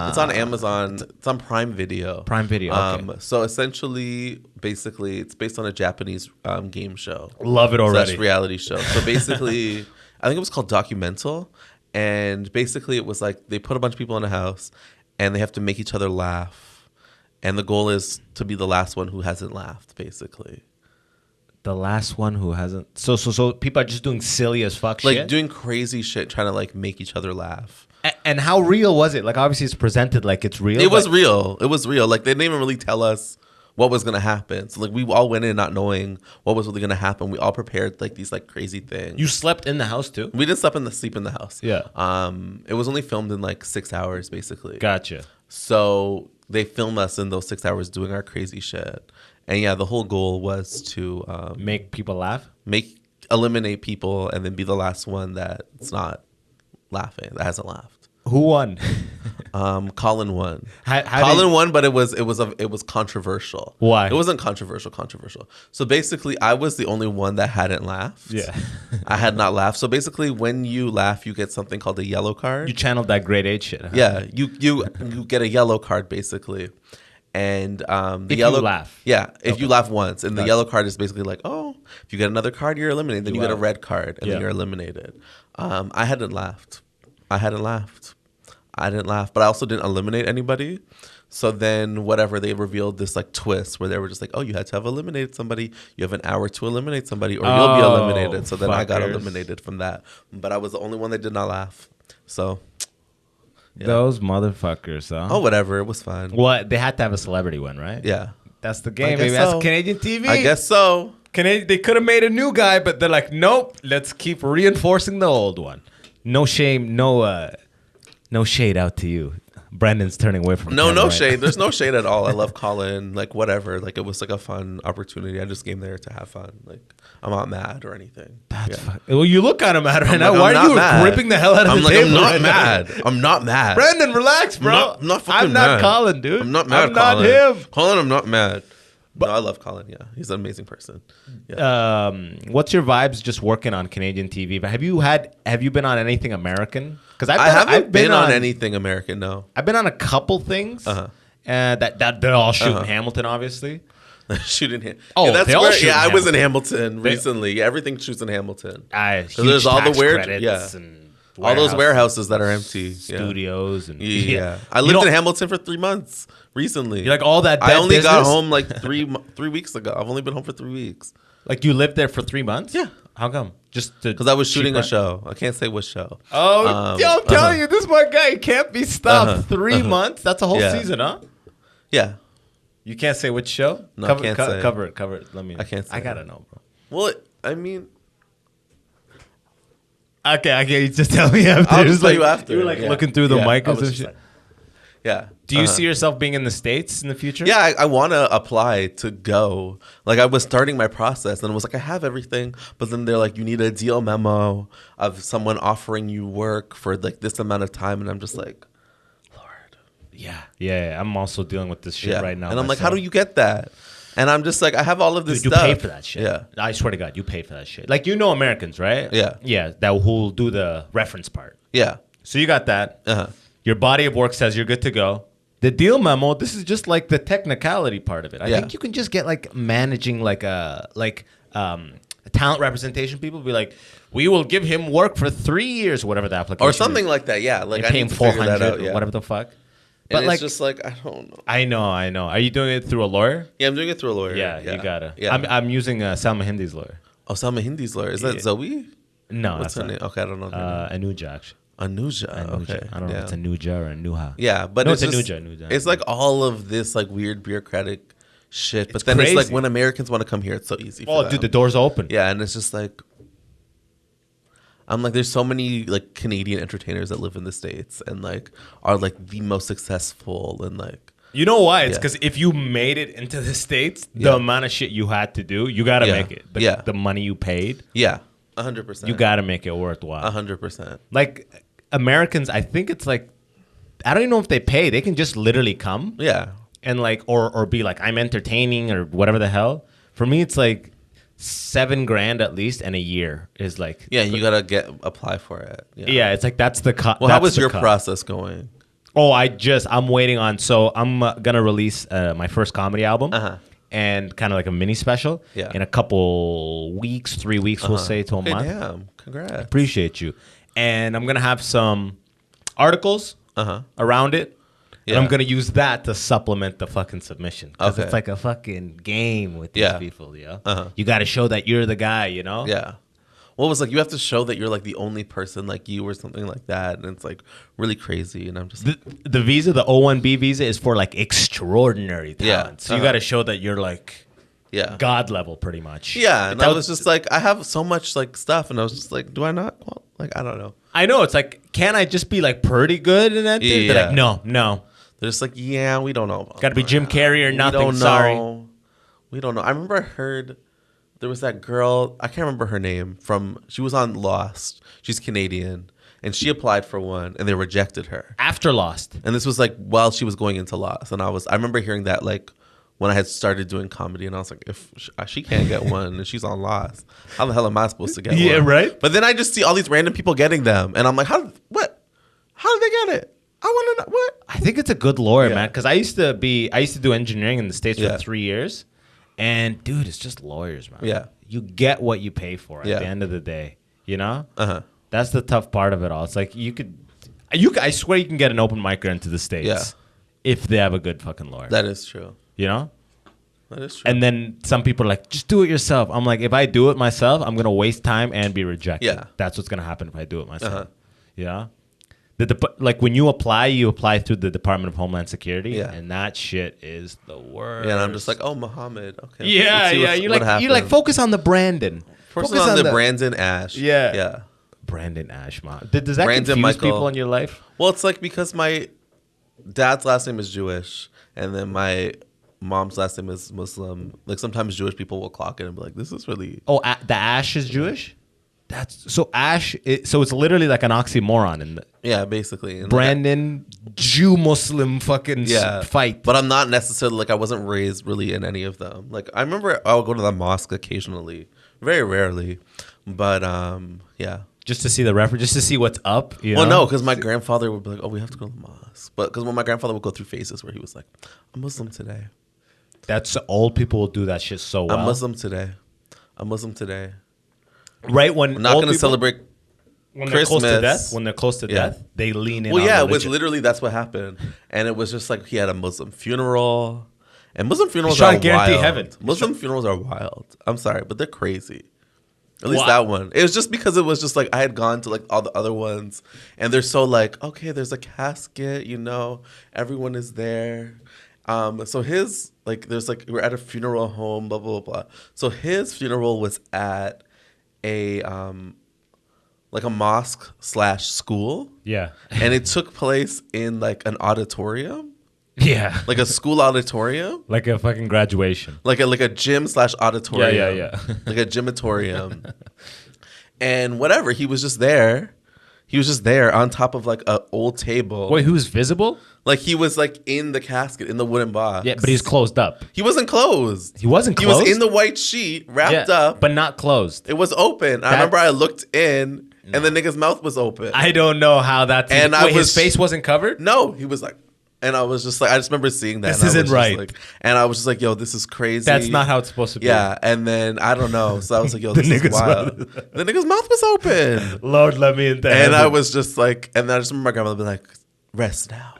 It's on Amazon. It's on Prime Video. Prime Video. Okay. So essentially, basically, it's based on a Japanese game show. Love it already. / reality show. So basically, I think it was called Documental, and basically, it was like they put a bunch of people in a house, and they have to make each other laugh, and the goal is to be the last one who hasn't laughed, basically. The last one who hasn't. So people are just doing silly as fuck like shit? doing crazy shit, trying to like make each other laugh. And how real was it? Like obviously it's presented like it's real. It was real. It was real. Like they didn't even really tell us what was gonna happen. So like we all went in not knowing what was really gonna happen. We all prepared like these like crazy things. You slept in the house too? We didn't sleep in the house. Yeah. It was only filmed in like 6 hours basically. Gotcha. So they filmed us in those 6 hours doing our crazy shit. And yeah, the whole goal was to make people laugh, eliminate people, and then be the last one that's not laughing, that hasn't laughed. Who won? Colin won. Colin won, but it was controversial. Why? It wasn't controversial. So basically, I was the only one that hadn't laughed. Yeah. I had not laughed. So basically, when you laugh, you get something called a yellow card. You channeled that grade 8 shit. Huh? Yeah, you get a yellow card basically. And the yellow laugh. Yeah, if you laugh once, and the yellow card is basically like, oh, if you get another card, you're eliminated. Then you get a red card, and then you're eliminated. I hadn't laughed. I didn't laugh, but I also didn't eliminate anybody. So then, whatever, they revealed this like twist where they were just like, oh, you had to have eliminated somebody. You have an hour to eliminate somebody, or you'll be eliminated. So then I got eliminated from that. But I was the only one that did not laugh. So. Yeah. Those motherfuckers, huh? Oh, whatever. It was fine. Well, they had to have a celebrity one, right? Yeah. That's the game, baby. That's Canadian TV. I guess so. They could have made a new guy, but they're like, nope, let's keep reinforcing the old one. No shame, no shade out to you. Brandon's turning away from no shade. There's no shade at all. I love Colin. Like whatever. Like it was like a fun opportunity. I just came there to have fun. Like I'm not mad or anything. Well, you look kind of mad right now. Why are you gripping the hell out of the table? I'm not mad. I'm not mad. Brandon, relax, bro. I'm not fucking mad. I'm not Colin, dude. I'm not mad. I'm not him. Colin, I'm not mad. But no, I love Colin. Yeah, he's an amazing person. Yeah. What's your vibes just working on Canadian TV? Have you been on anything American? Because I haven't been on anything American. No, I've been on a couple things. That they're all shooting in Hamilton, obviously. Shooting Hamilton. Oh, yeah, that's they all where. shoot Yeah, in I was in Hamilton recently. Yeah, everything shoots in Hamilton. So there's all the weird. Yeah. All those warehouses that are empty. Studios. And I lived in Hamilton for 3 months recently. You're like, all that I only business? got home like 3 weeks ago. I've only been home for 3 weeks. Like, you lived there for 3 months? Yeah. How come? Just because I was shooting a show. I can't say what show. Oh, I'm telling you, this my guy. He can't be stopped. 3 months? That's a whole season, huh? Yeah. You can't say which show? No, I can't say. Cover it. I can't say. I gotta know, bro. Well, I mean... Okay, you just tell me after. I'll just tell you after. You were like looking through the mic and shit. Yeah. Do you see yourself being in the States in the future? Yeah, I want to apply to go. Like, I was starting my process, and it was like, I have everything. But then they're like, you need a deal memo of someone offering you work for, like, this amount of time. And I'm just like, Lord. Yeah. I'm also dealing with this shit right now. And I'm like, how do you get that? And I'm just like, I have all of this stuff. You pay for that shit. Yeah. I swear to God, you pay for that shit. Like, Americans, right? Yeah. Yeah, that who'll do the reference part. Yeah. So you got that. Your body of work says you're good to go. The deal memo, this is just like the technicality part of it. I think you can just get like managing like a talent representation. People be like, we will give him work for 3 years, whatever the application or something is. like that. Yeah, like I pay him $400 or whatever the fuck. But like, it's just like, I don't know. I know. Are you doing it through a lawyer? Yeah, I'm doing it through a lawyer. Yeah. You gotta. Yeah. I'm using Salma Hindi's lawyer. Oh, Salma Hindi's lawyer. Is that Zoe? No, what's her name? Okay, I don't know. Anuja, actually. Anuja. Okay. I don't know if it's Anuja or Anuha. Yeah, but no, it's Anuja. It's like all of this like weird bureaucratic shit. But then crazy. it's like when Americans want to come here, it's so easy for them. Dude, the door's open. Yeah, and it's just like, I'm like, there's so many like Canadian entertainers that live in the States and like are like the most successful and like. You know why? It's because if you made it into the States, the amount of shit you had to do, you got to make it. The money you paid. Yeah, 100%. You got to make it worthwhile. 100%. Like Americans, I think it's like, I don't even know if they pay. They can just literally come. Yeah. And like, or be like, I'm entertaining or whatever the hell. For me, it's like $7,000 at least, and a year is like. Yeah, you got to apply for it. Yeah, it's like, that's the cut. Well, how was your process going? Oh, I'm waiting on. So I'm gonna release my first comedy album, and kind of like a mini special. Yeah. In a couple weeks, 3 weeks, we'll say to a month. Damn, congrats. Appreciate you. And I'm gonna have some articles around it. Yeah. And I'm gonna use that to supplement the fucking submission because it's like a fucking game with these people. Yeah. You got to show that you're the guy. Yeah. Well, it was like you have to show that you're like the only person like you or something like that, and it's like really crazy. And I'm just the visa, the O1B visa, is for like extraordinary talent. So you got to show that you're like God level, pretty much. Yeah, and I was just like, I have so much like stuff, and I was just like, do I not? Well, like I don't know. I know it's like, can I just be like pretty good in that? Yeah. They're like, no. They're just like, yeah, we don't know. Got to be Jim Carrey or nothing. Sorry, we don't know. I remember I heard. There was that girl, I can't remember her name, she was on Lost. She's Canadian. And she applied for one and they rejected her. After Lost. And this was like while she was going into Lost. And I remember hearing that like when I had started doing comedy, and I was like, if she can't get one and she's on Lost, how the hell am I supposed to get one? Yeah, right? But then I just see all these random people getting them. And I'm like, how did they get it? I want to know, what? I think it's a good lawyer, man. Because I used to do engineering in the States for 3 years. And dude, it's just lawyers, man. Yeah. You get what you pay for at the end of the day. That's the tough part of it all. It's like I swear you can get an open micer into the States if they have a good fucking lawyer. That is true. That is true. And then some people are like, just do it yourself. I'm like, if I do it myself, I'm gonna waste time and be rejected. Yeah. That's what's gonna happen if I do it myself. Like when you apply through the Department of Homeland Security, and that shit is the worst. Yeah, and I'm just like, oh, Mohammed, okay. Yeah. You're like, focus on the Brandon. Focus on the Brandon Ash. Yeah. Brandon Ash, man. Does that Brandon confuse Michael. people in your life? Well, it's like because my dad's last name is Jewish, and then my mom's last name is Muslim. Like sometimes Jewish people will clock it and be like, this is really. Oh, the Ash is Jewish? That's so Ash. So it's literally like an oxymoron basically. And Brandon Jew Muslim fucking fight. But I'm not necessarily like I wasn't raised really in any of them. Like I remember I would go to the mosque occasionally, very rarely, but just to see the reference, just to see what's up. Well, no, because my grandfather would be like, oh, we have to go to the mosque, but because when my grandfather would go through phases where he was like, I'm Muslim today. That's old people will do that shit so well. I'm Muslim today. Right when I'm not going to celebrate When they're close to death, they lean in. Well, yeah, religion. it was literally that's what happened, and it was just like he had a Muslim funeral, and Muslim funerals trying are to guarantee wild. heaven. Muslim funerals are wild. I'm sorry, but they're crazy. At least that one. It was just because it was just like I had gone to like all the other ones, and they're so like, okay, there's a casket, everyone is there. So his there's we're at a funeral home, blah blah blah. So his funeral was at a a mosque / school. Yeah, and it took place in an auditorium. Yeah, like a school auditorium, like a fucking graduation, like a gym / auditorium. Yeah. Like a gymatorium, and whatever. He was just there. He was just there on top of an old table. Wait, he was visible? He was in the casket in the wooden box. Yeah, but he's closed up. He wasn't closed. He wasn't closed. He was in the white sheet, wrapped up, but not closed. It was open. I remember I looked in, and the nigga's mouth was open. I don't know how that's. And his face wasn't covered. No, he was and I was just I just remember seeing that. This isn't right. And I was just like, yo, this is crazy. That's not how it's supposed to be. Yeah. And then, I don't know. So I was like, yo, this is wild. The nigga's mouth was open. Lord, let me in there. And I was just and then I just remember my grandmother being like, rest now.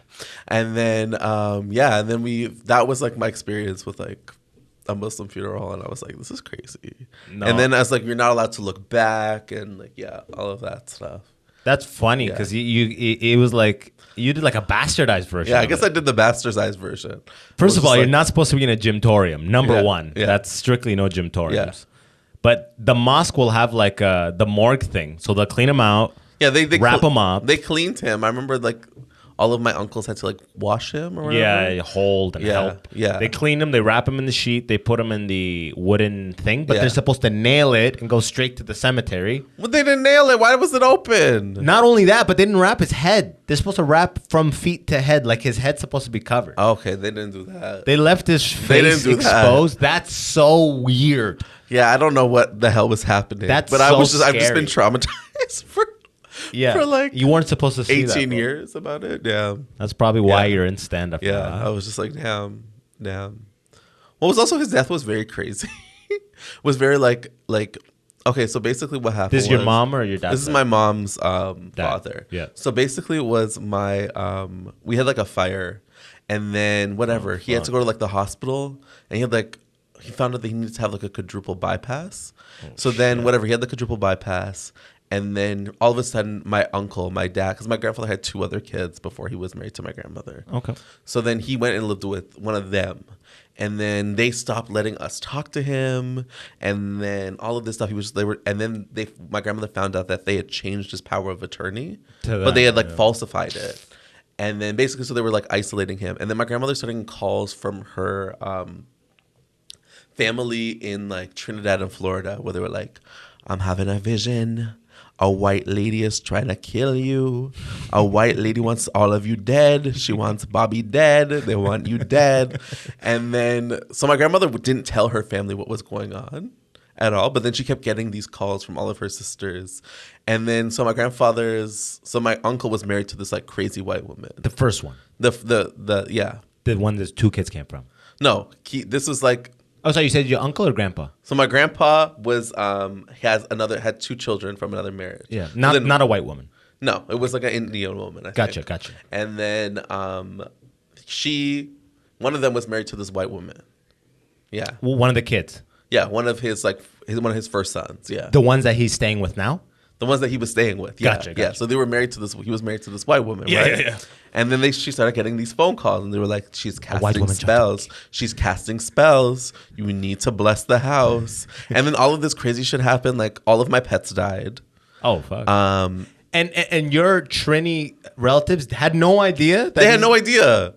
And then, and then that was my experience with a Muslim funeral. And I was like, this is crazy. No. And then I was like, you're not allowed to look back and all of that stuff. That's funny because it was you did a bastardized version. Yeah, I guess I did the bastardized version. First of all, you're not supposed to be in a gymtorium. Number one, yeah. That's strictly no gymtoriums. Yeah. But the mosque will have the morgue thing, so they'll clean him out. Yeah, they wrap him up. They cleaned him. I remember all of my uncles had to wash him or whatever. Yeah, hold and help. Yeah. They clean him, they wrap him in the sheet, they put him in the wooden thing, but they're supposed to nail it and go straight to the cemetery. Well, they didn't nail it. Why was it open? Not only that, but they didn't wrap his head. They're supposed to wrap from feet to head, his head's supposed to be covered. Okay, they didn't do that. They left his face exposed. That's so weird. Yeah, I don't know what the hell was happening. That's but I've just been traumatized for you weren't supposed to see 18 that, years about it. Yeah. That's probably why you're in stand-up. Yeah, I was just like, damn. What was also his death was very crazy. Was very okay, so basically what happened This is your mom or your dad? This is my mom's father. Yeah. So basically it was my we had a fire, and then whatever. He had to go to the hospital, and he had he found out that he needed to have a quadruple bypass. Then whatever, he had the quadruple bypass. And then all of a sudden, my uncle, my dad, because my grandfather had 2 other kids before he was married to my grandmother. Okay. So then he went and lived with one of them. And then they stopped letting us talk to him. And then all of this stuff, my grandmother found out that they had changed his power of attorney, but they had falsified it. And then basically, so they were isolating him. And then my grandmother started getting calls from her family in Trinidad and Florida, where they were I'm having a vision. A white lady is trying to kill you. A white lady wants all of you dead. She wants Bobby dead. They want you dead. And then, so my grandmother didn't tell her family what was going on at all. But then she kept getting these calls from all of her sisters. And then, so my uncle was married to this crazy white woman. The first one. The one that 2 kids came from. No, this was Oh, so you said your uncle or grandpa? So my grandpa was had 2 children from another marriage. Yeah, not a white woman. No, it was an Indian woman. I Gotcha. And then one of them was married to this white woman. Yeah. Well, one of the kids. Yeah, one of his one of his first sons. Yeah. The ones that he's staying with now. The ones that he was staying with. Yeah. Gotcha. Yeah. So they were married to this. He was married to this white woman. Yeah, right? yeah. And then she started getting these phone calls, and they were she's casting spells. She's casting spells. You need to bless the house. And then all of this crazy shit happened. All of my pets died. Oh fuck. And your Trini relatives had no idea. They had no idea.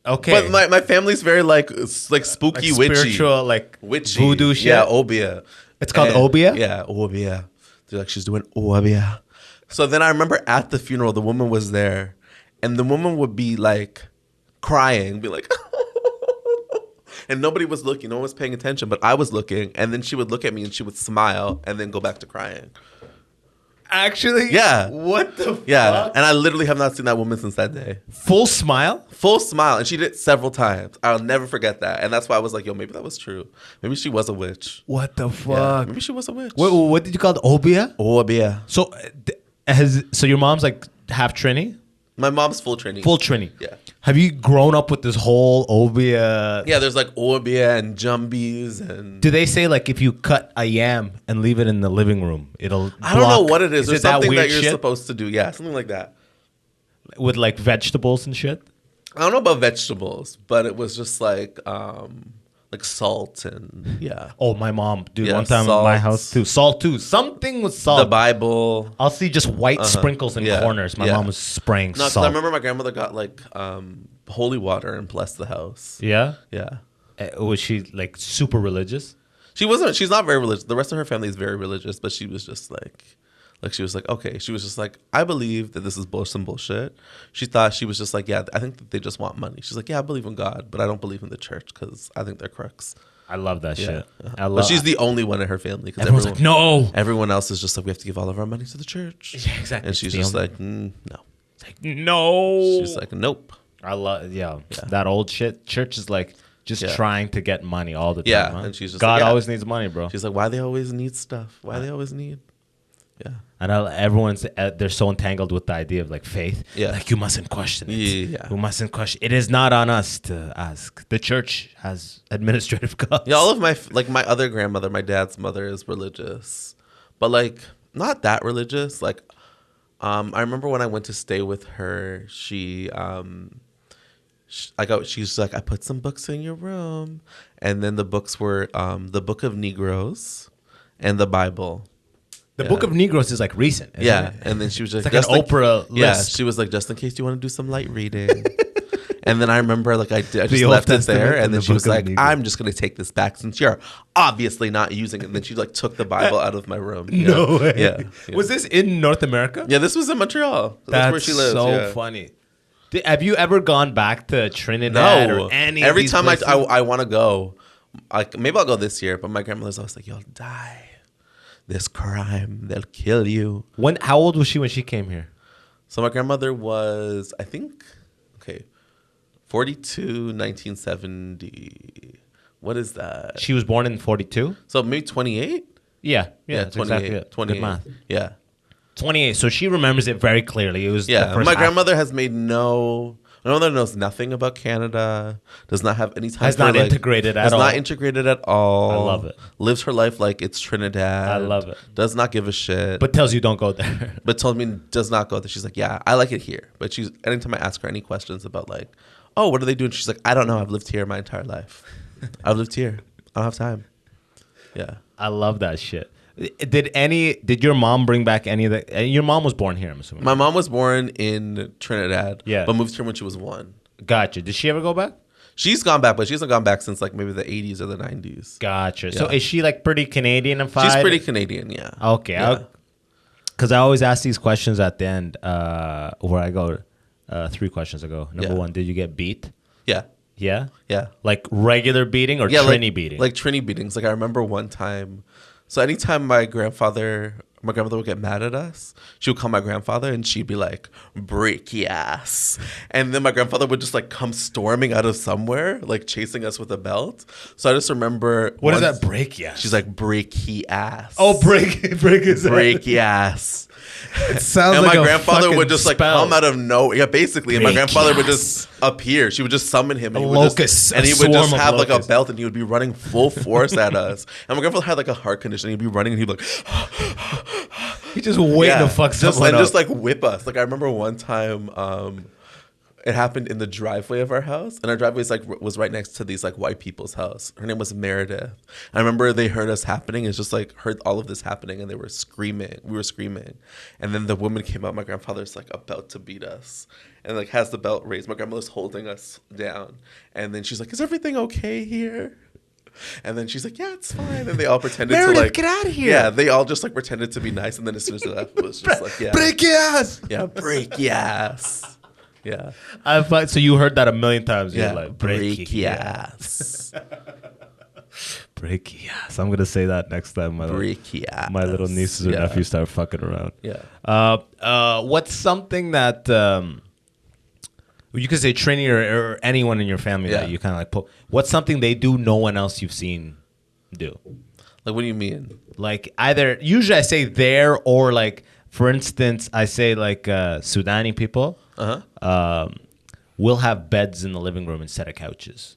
Okay. But my family's very spooky, spiritual, witchy voodoo shit. Yeah, obia. It's called obia. Yeah, obia. They're she's doing obia. So then I remember at the funeral, the woman was there. And the woman would be crying, be and nobody was looking, no one was paying attention, but I was looking. And then she would look at me and she would smile and then go back to crying. Actually? Yeah. What the fuck? Yeah. And I literally have not seen that woman since that day. Full smile? Full smile. And she did it several times. I'll never forget that. And that's why I was yo, maybe that was true. Maybe she was a witch. What the fuck? Yeah, maybe she was a witch. What did you call it? Obia? Obia. So So your mom's like half Trini? My mom's full Trini. Full Trini. Yeah. Have you grown up with this whole obia? Yeah, there's like obia and jumbies and. Do they say like if you cut a yam and leave it in the living room, it'll? I don't know what it is. There's it something that weird you're shit? supposed to do. Yeah, something like that. With like vegetables and shit. I don't know about vegetables, but it was just like salt and yeah. Oh, my mom, dude. Yeah, One time salt. in my house too. Salt too. Something with salt. The Bible. I'll see just white sprinkles in corners. My mom was spraying No, because salt. I remember my grandmother got like holy water and blessed the house. Yeah. Yeah. Was she like super religious? She wasn't. She's not very religious. The rest of her family is very religious, but she was just like she was like, okay. She was just like, I believe that this is some bullshit. She thought she was just like, yeah, I think that they just want money. She's like, yeah, I believe in God, but I don't believe in the church because I think they're crooks. I love that shit. But she's the only one in her family. Everyone's like, no. Everyone else is just like, we have to give all of our money to the church. Yeah, exactly. And she's just like, no. It's like, no. She's like, nope. I love, that old shit. Church is like just trying to get money all the time. Yeah, huh? and she's just God like, always needs money, bro. She's like, why they always need stuff? Why they always need? Yeah. And everyone's they're so entangled with the idea of like faith. Yeah. Like you mustn't question it. Yeah. You mustn't question. It is not on us to ask. The church has administrative costs. Yeah, all of my other grandmother, my dad's mother is religious, but like not that religious. Like, I remember when I went to stay with her, she's like, I put some books in your room, and then the books were the Book of Negroes and the Bible. The Book of Negroes is like recent. Yeah, it? and then she was It's like, like an Oprah list. Yeah, she was like, just in case you want to do some light reading. And then I remember like I just Old left it Testament there, and and then the she was Book of like, Negroes. I'm just gonna take this back since you're obviously not using it. And then she like took the Bible out of my room. Yeah. No way. Yeah. Was this in North America? Yeah, this was in Montreal. That's where she lives. so yeah. funny. Have you ever gone back to Trinidad No. or any Every of these time places? I want to go, like maybe I'll go this year. But my grandmother's always like, "You'll die. This crime, they'll kill you." How old was she when she came here? So my grandmother was, I think, 42, 1970. What is that? She was born in 42? So maybe 28? Yeah, that's 28. exactly it. 28. Good math. Yeah. 28. So she remembers it very clearly. It was Yeah. the first My half. grandmother has made my grandmother knows nothing about Canada, does not have any time Has for, not like, integrated at has all. not integrated at all. I love it. Lives her life like it's Trinidad. I love it. Does not give a shit. But tells you don't go there. But told me does not go there. She's like, yeah, I like it here. But anytime I ask her any questions about like, oh, what are they doing? She's like, I don't know. I've lived here my entire life. I've lived here. I don't have time. Yeah. I love that shit. Did your mom bring back any of the? Your mom was born here, I'm assuming. My mom was born in Trinidad. Yeah. But moved here when she was 1. Gotcha. Did she ever go back? She's gone back, but she hasn't gone back since like maybe the 80s or the 90s. Gotcha. So Yeah. is she like pretty Canadian-ified? She's pretty Canadian, yeah. Okay. Yeah. Because I always ask these questions at the end where I go 3 questions ago. Number 1, did you get beat? Yeah. Yeah? Yeah. Like regular beating or Yeah, Trini beating? Like Trini beatings. Like I remember one time. So anytime my grandmother would get mad at us, she would call my grandfather and she'd be like, break your ass. And then my grandfather would just like come storming out of somewhere, like chasing us with a belt. So I just remember. What does that break? Yeah. She's like, break he ass. Oh, break his break your ass. It sounds and like my a grandfather fucking would just like spell. come out of nowhere. Yeah, basically. And my Break grandfather would yes. just appear. She would just summon him. And A he would locust, and a he would just swarm of have like a locusts. belt and he would be running full force at us. And my grandfather had like a heart condition. He'd be running and he'd be like, He just waiting to fuck someone up. just like whip us. Like I remember one time, it happened in the driveway of our house, and our driveway was right next to these like white people's house. Her name was Meredith. I remember they heard us happening. It's just like heard all of this happening, and they were screaming. We were screaming, and then the woman came out. My grandfather's like about to beat us, and like has the belt raised. My grandmother's holding us down, and then she's like, "Is everything okay here?" And then she's like, "Yeah, it's fine." And they all pretended Meredith, to like get out of here. Yeah, they all just like pretended to be nice, and then as soon as they left, it was just like, "Yeah, Break your ass. yeah, break your ass." Yeah. So you heard that a million times. Yeah. You're like, break your ass. break your ass. I'm gonna say that next time. Break your ass. My little nieces or nephews start fucking around. Yeah. What's something that you could say Trini or anyone in your family that you kind of like put? What's something they do no one else you've seen do? Like, what do you mean? Like either usually I say there or like for instance, I say like Sudani people will have beds in the living room instead of couches.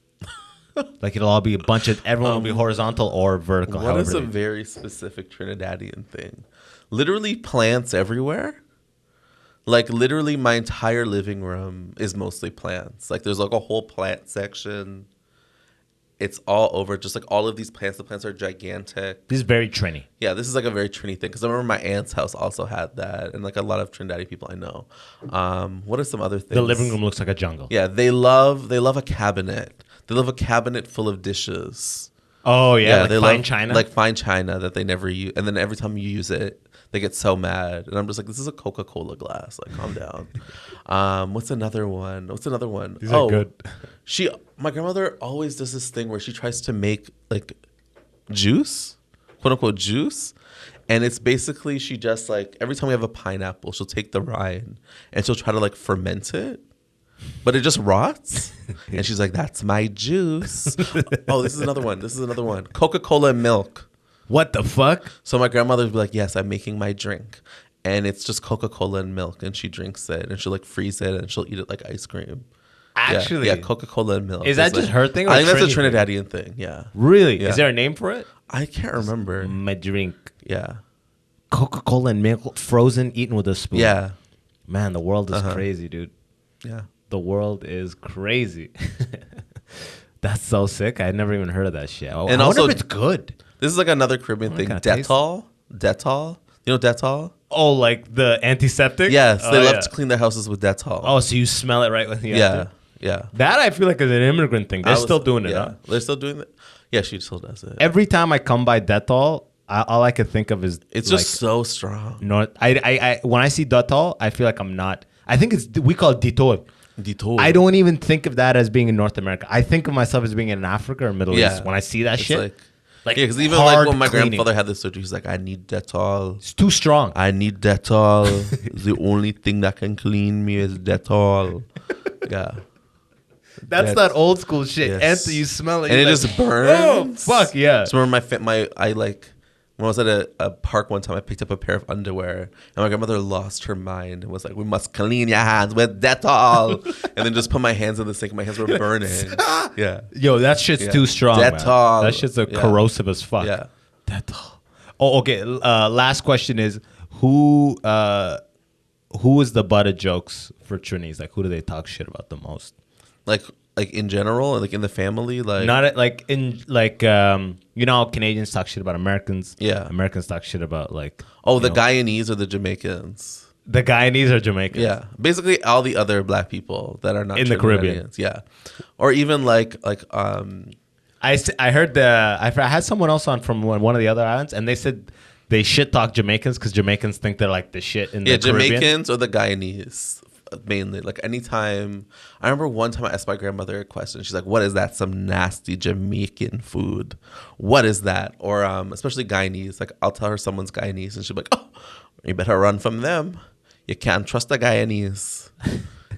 Like it'll all be a bunch of, everyone will be horizontal or vertical. What is a very specific Trinidadian thing? Literally plants everywhere. Like literally my entire living room is mostly plants. Like there's like a whole plant section. It's all over. Just like all of these plants. The plants are gigantic. This is very Trini. Yeah, this is like a very Trini thing. Because I remember my aunt's house also had that. And like a lot of Trinidadian people I know. What are some other things? The living room looks like a jungle. Yeah, they love a cabinet. They love a cabinet full of dishes. Oh, yeah, like they fine love, china? Like fine china that they never use. And then every time you use it, they get so mad. And I'm just like, this is a Coca-Cola glass. Like, calm down. What's another one? These are good. My grandmother always does this thing where she tries to make like juice, quote unquote juice. And it's basically, she just like, every time we have a pineapple, she'll take the rind and she'll try to like ferment it. But it just rots. And she's like, that's my juice. Oh, this is another one. Coca-Cola and milk. What the fuck? So my grandmother would be like, yes, I'm making my drink. And it's just Coca-Cola and milk. And she drinks it. And she'll like freeze it. And she'll eat it like ice cream. Actually? Yeah, Coca-Cola and milk. Is that just her thing? Or I think that's a Trini Trinidadian thing. Yeah. Really? Yeah. Is there a name for it? I can't remember. My drink. Yeah. Coca-Cola and milk, frozen, eaten with a spoon. Yeah. Man, the world is crazy, dude. Yeah. The world is crazy. That's so sick. I never even heard of that shit. And I also, wonder if it's good. This is like another Caribbean thing. Dettol. You know Dettol? Oh, like the antiseptic? Yes. They love to clean their houses with Dettol. Oh, so you smell it right when you Yeah. enter? Yeah. That I feel like is an immigrant thing. They're still doing it, huh? They're still doing it? Yeah, she still does it. Every time I come by Dettol, all I can think of is It's like, just so strong. No, I when I see Dettol, I feel like I'm not. I think we call it Ditol. I don't even think of that as being in North America. I think of myself as being in Africa or Middle East when I see that shit. Like yeah, because even like when my grandfather had this surgery, he's like, I need Dettol. It's too strong. I need Dettol. The only thing that can clean me is Dettol. Yeah. That's that old school shit. Yes. Enter, you smell it. And it like, just burns. Oh, fuck, yeah. So remember when I was at a park one time, I picked up a pair of underwear, and my grandmother lost her mind and was like, "We must clean your hands with Dettol," and then just put my hands in the sink. My hands were burning. Yeah. Yo, that shit's too strong. Dettol. Man. That shit's corrosive as fuck. Yeah. Dettol. Oh, okay. Last question is who is the butt of jokes for Trinis? Like, who do they talk shit about the most? Like in general, like in the family, like not like in like you know how Canadians talk shit about Americans. Yeah, Americans talk shit about like Guyanese or the Jamaicans. The Guyanese are Jamaicans. Yeah, basically all the other black people that are not in the Caribbean. Yeah, or even like I heard I had someone else on from one of the other islands, and they said they shit talk Jamaicans because Jamaicans think they're like the shit in the Caribbean. Jamaicans or the Guyanese. Mainly, like anytime. I remember one time I asked my grandmother a question. She's like, "What is that? Some nasty Jamaican food? What is that?" Or especially Guyanese. Like I'll tell her someone's Guyanese, and she'll be like, "Oh, you better run from them. You can't trust the Guyanese.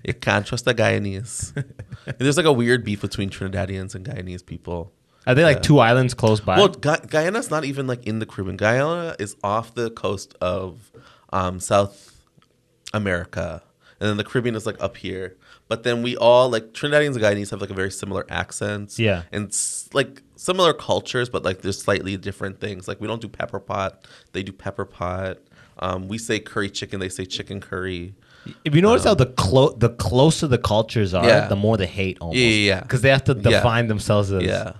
You can't trust the Guyanese." And there's like a weird beef between Trinidadians and Guyanese people. Are they like two islands close by? Well, Guyana's not even like in the Caribbean. Guyana is off the coast of South America. And then the Caribbean is like up here. But then we all, like, Trinidadians and Guyanese have like a very similar accents. Yeah. And like similar cultures, but like there's slightly different things. Like we don't do pepper pot. They do pepper pot. We say curry chicken. They say chicken curry. If you notice how the closer the cultures are, the more they hate almost. Yeah. Because they have to define themselves as... Yeah.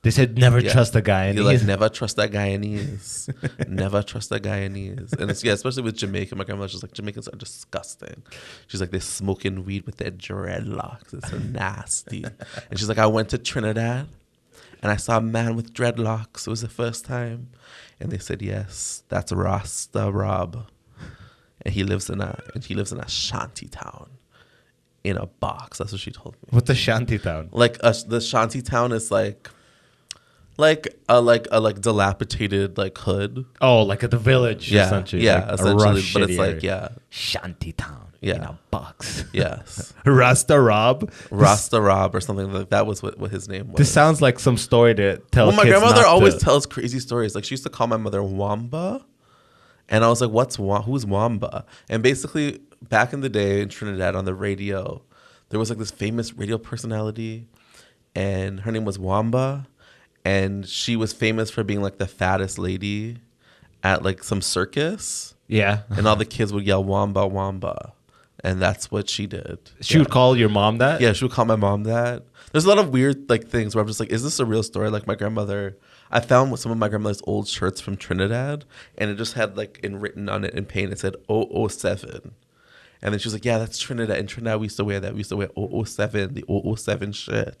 They said never trust a Guyanese. You're like, never trust that Guyanese. Never trust that Guyanese. And it's, especially with Jamaica. My grandmother's just like, Jamaicans are disgusting. She's like, they're smoking weed with their dreadlocks. It's so nasty. And she's like, I went to Trinidad and I saw a man with dreadlocks. It was the first time. And they said, yes, that's Rasta Rob. And he lives in a shanty town in a box. That's what she told me. What's a shanty town? Like the shanty town is like a dilapidated like hood. Oh, like at the village. Essentially. Yeah, like essentially. But it's like shanty town. Yeah. In a box. Yes. Rasta Rob. Rasta Rob or something like that was what his name was. This sounds like some story to tell. Well, my grandmother always tells crazy stories. Like she used to call my mother Wamba, And I was like, who's Wamba? And basically, back in the day in Trinidad on the radio, there was like this famous radio personality, and her name was Wamba, and she was famous for being like the fattest lady at like some circus. Yeah. And all the kids would yell Wamba, Wamba. And that's what she did. She would call your mom that? Yeah, she would call my mom that. There's a lot of weird like things where I'm just like, is this a real story? Like my grandmother, I found some of my grandmother's old shirts from Trinidad, and it just had like written on it in paint, it said 007. And then she was like, yeah, that's Trinidad. In Trinidad, we used to wear that. We used to wear 007, the 007 shit.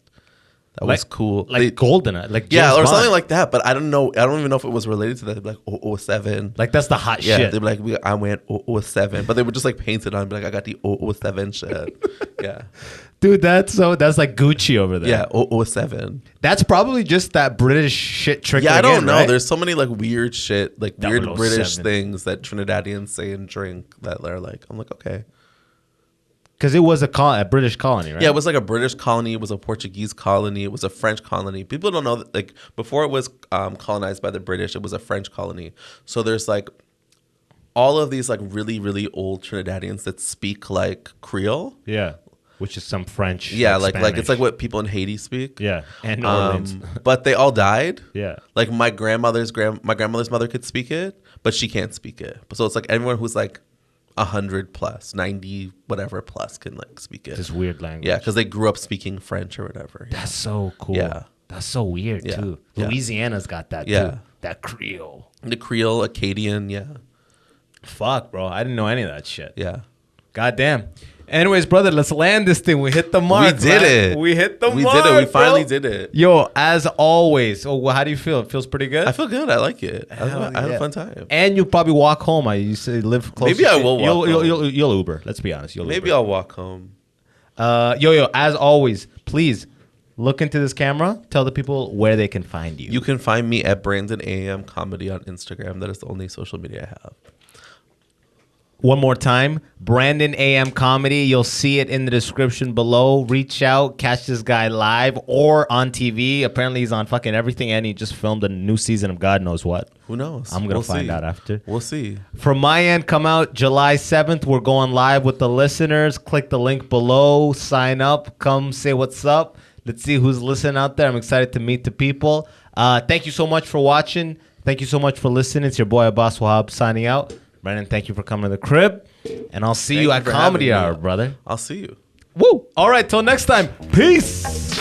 That was cool. Like GoldenEye, like James yeah, or Bond. something like that. But I don't know. I don't even know if it was related to that. They'd be like 007. Like that's the hot yeah, shit. they'd be like, I went 007. But they would just like paint it on and be like, I got the 007 shit. Yeah. Dude, that's like Gucci over there. Yeah, 007. That's probably just that British shit trick. Yeah, I don't know. Right? There's so many like weird shit, like weird 007. British things that Trinidadians say and drink that they're like, I'm like, okay. Because it was a British colony, right? Yeah, it was like a British colony. It was a Portuguese colony. It was a French colony. People don't know that, like, before it was colonized by the British, it was a French colony. So there's like all of these like really, really old Trinidadians that speak like Creole. Yeah, which is some French. Yeah, like Spanish. it's like what people in Haiti speak. Yeah, and New Orleans. But they all died. Yeah, like my grandmother's mother could speak it, but she can't speak it. So it's like everyone who's like 100 plus, 90 whatever plus can like speak it. This weird language. Yeah, because they grew up speaking French or whatever. That's so cool. Yeah. That's so weird too. Yeah. Louisiana's got that too. That Creole. The Creole, Acadian, yeah. Fuck, bro. I didn't know any of that shit. Yeah. Goddamn. Anyways, brother, let's land this thing. We hit the mark. We did it. We hit the mark. We did it. We finally bro. did it. Yo, as always. Oh, well, how do you feel? It feels pretty good? I feel good. I like it. I had yeah. a fun time. And you'll probably walk home. You say live close. Maybe I will walk home. You'll Uber. Let's be honest. Maybe I'll walk home. Yo, as always, please look into this camera. Tell the people where they can find you. You can find me at Brandon AM Comedy on Instagram. That is the only social media I have. One more time, Brandon AM Comedy. You'll see it in the description below. Reach out, catch this guy live or on TV. Apparently, he's on fucking everything, and he just filmed a new season of God knows what. Who knows? I'm going to find out after. We'll see. From my end, come out July 7th. We're going live with the listeners. Click the link below. Sign up. Come say what's up. Let's see who's listening out there. I'm excited to meet the people. Thank you so much for watching. Thank you so much for listening. It's your boy, Abbas Wahab, signing out. Brandon, thank you for coming to the crib. And I'll see you at Comedy Hour, brother. I'll see you. Woo! All right, till next time. Peace.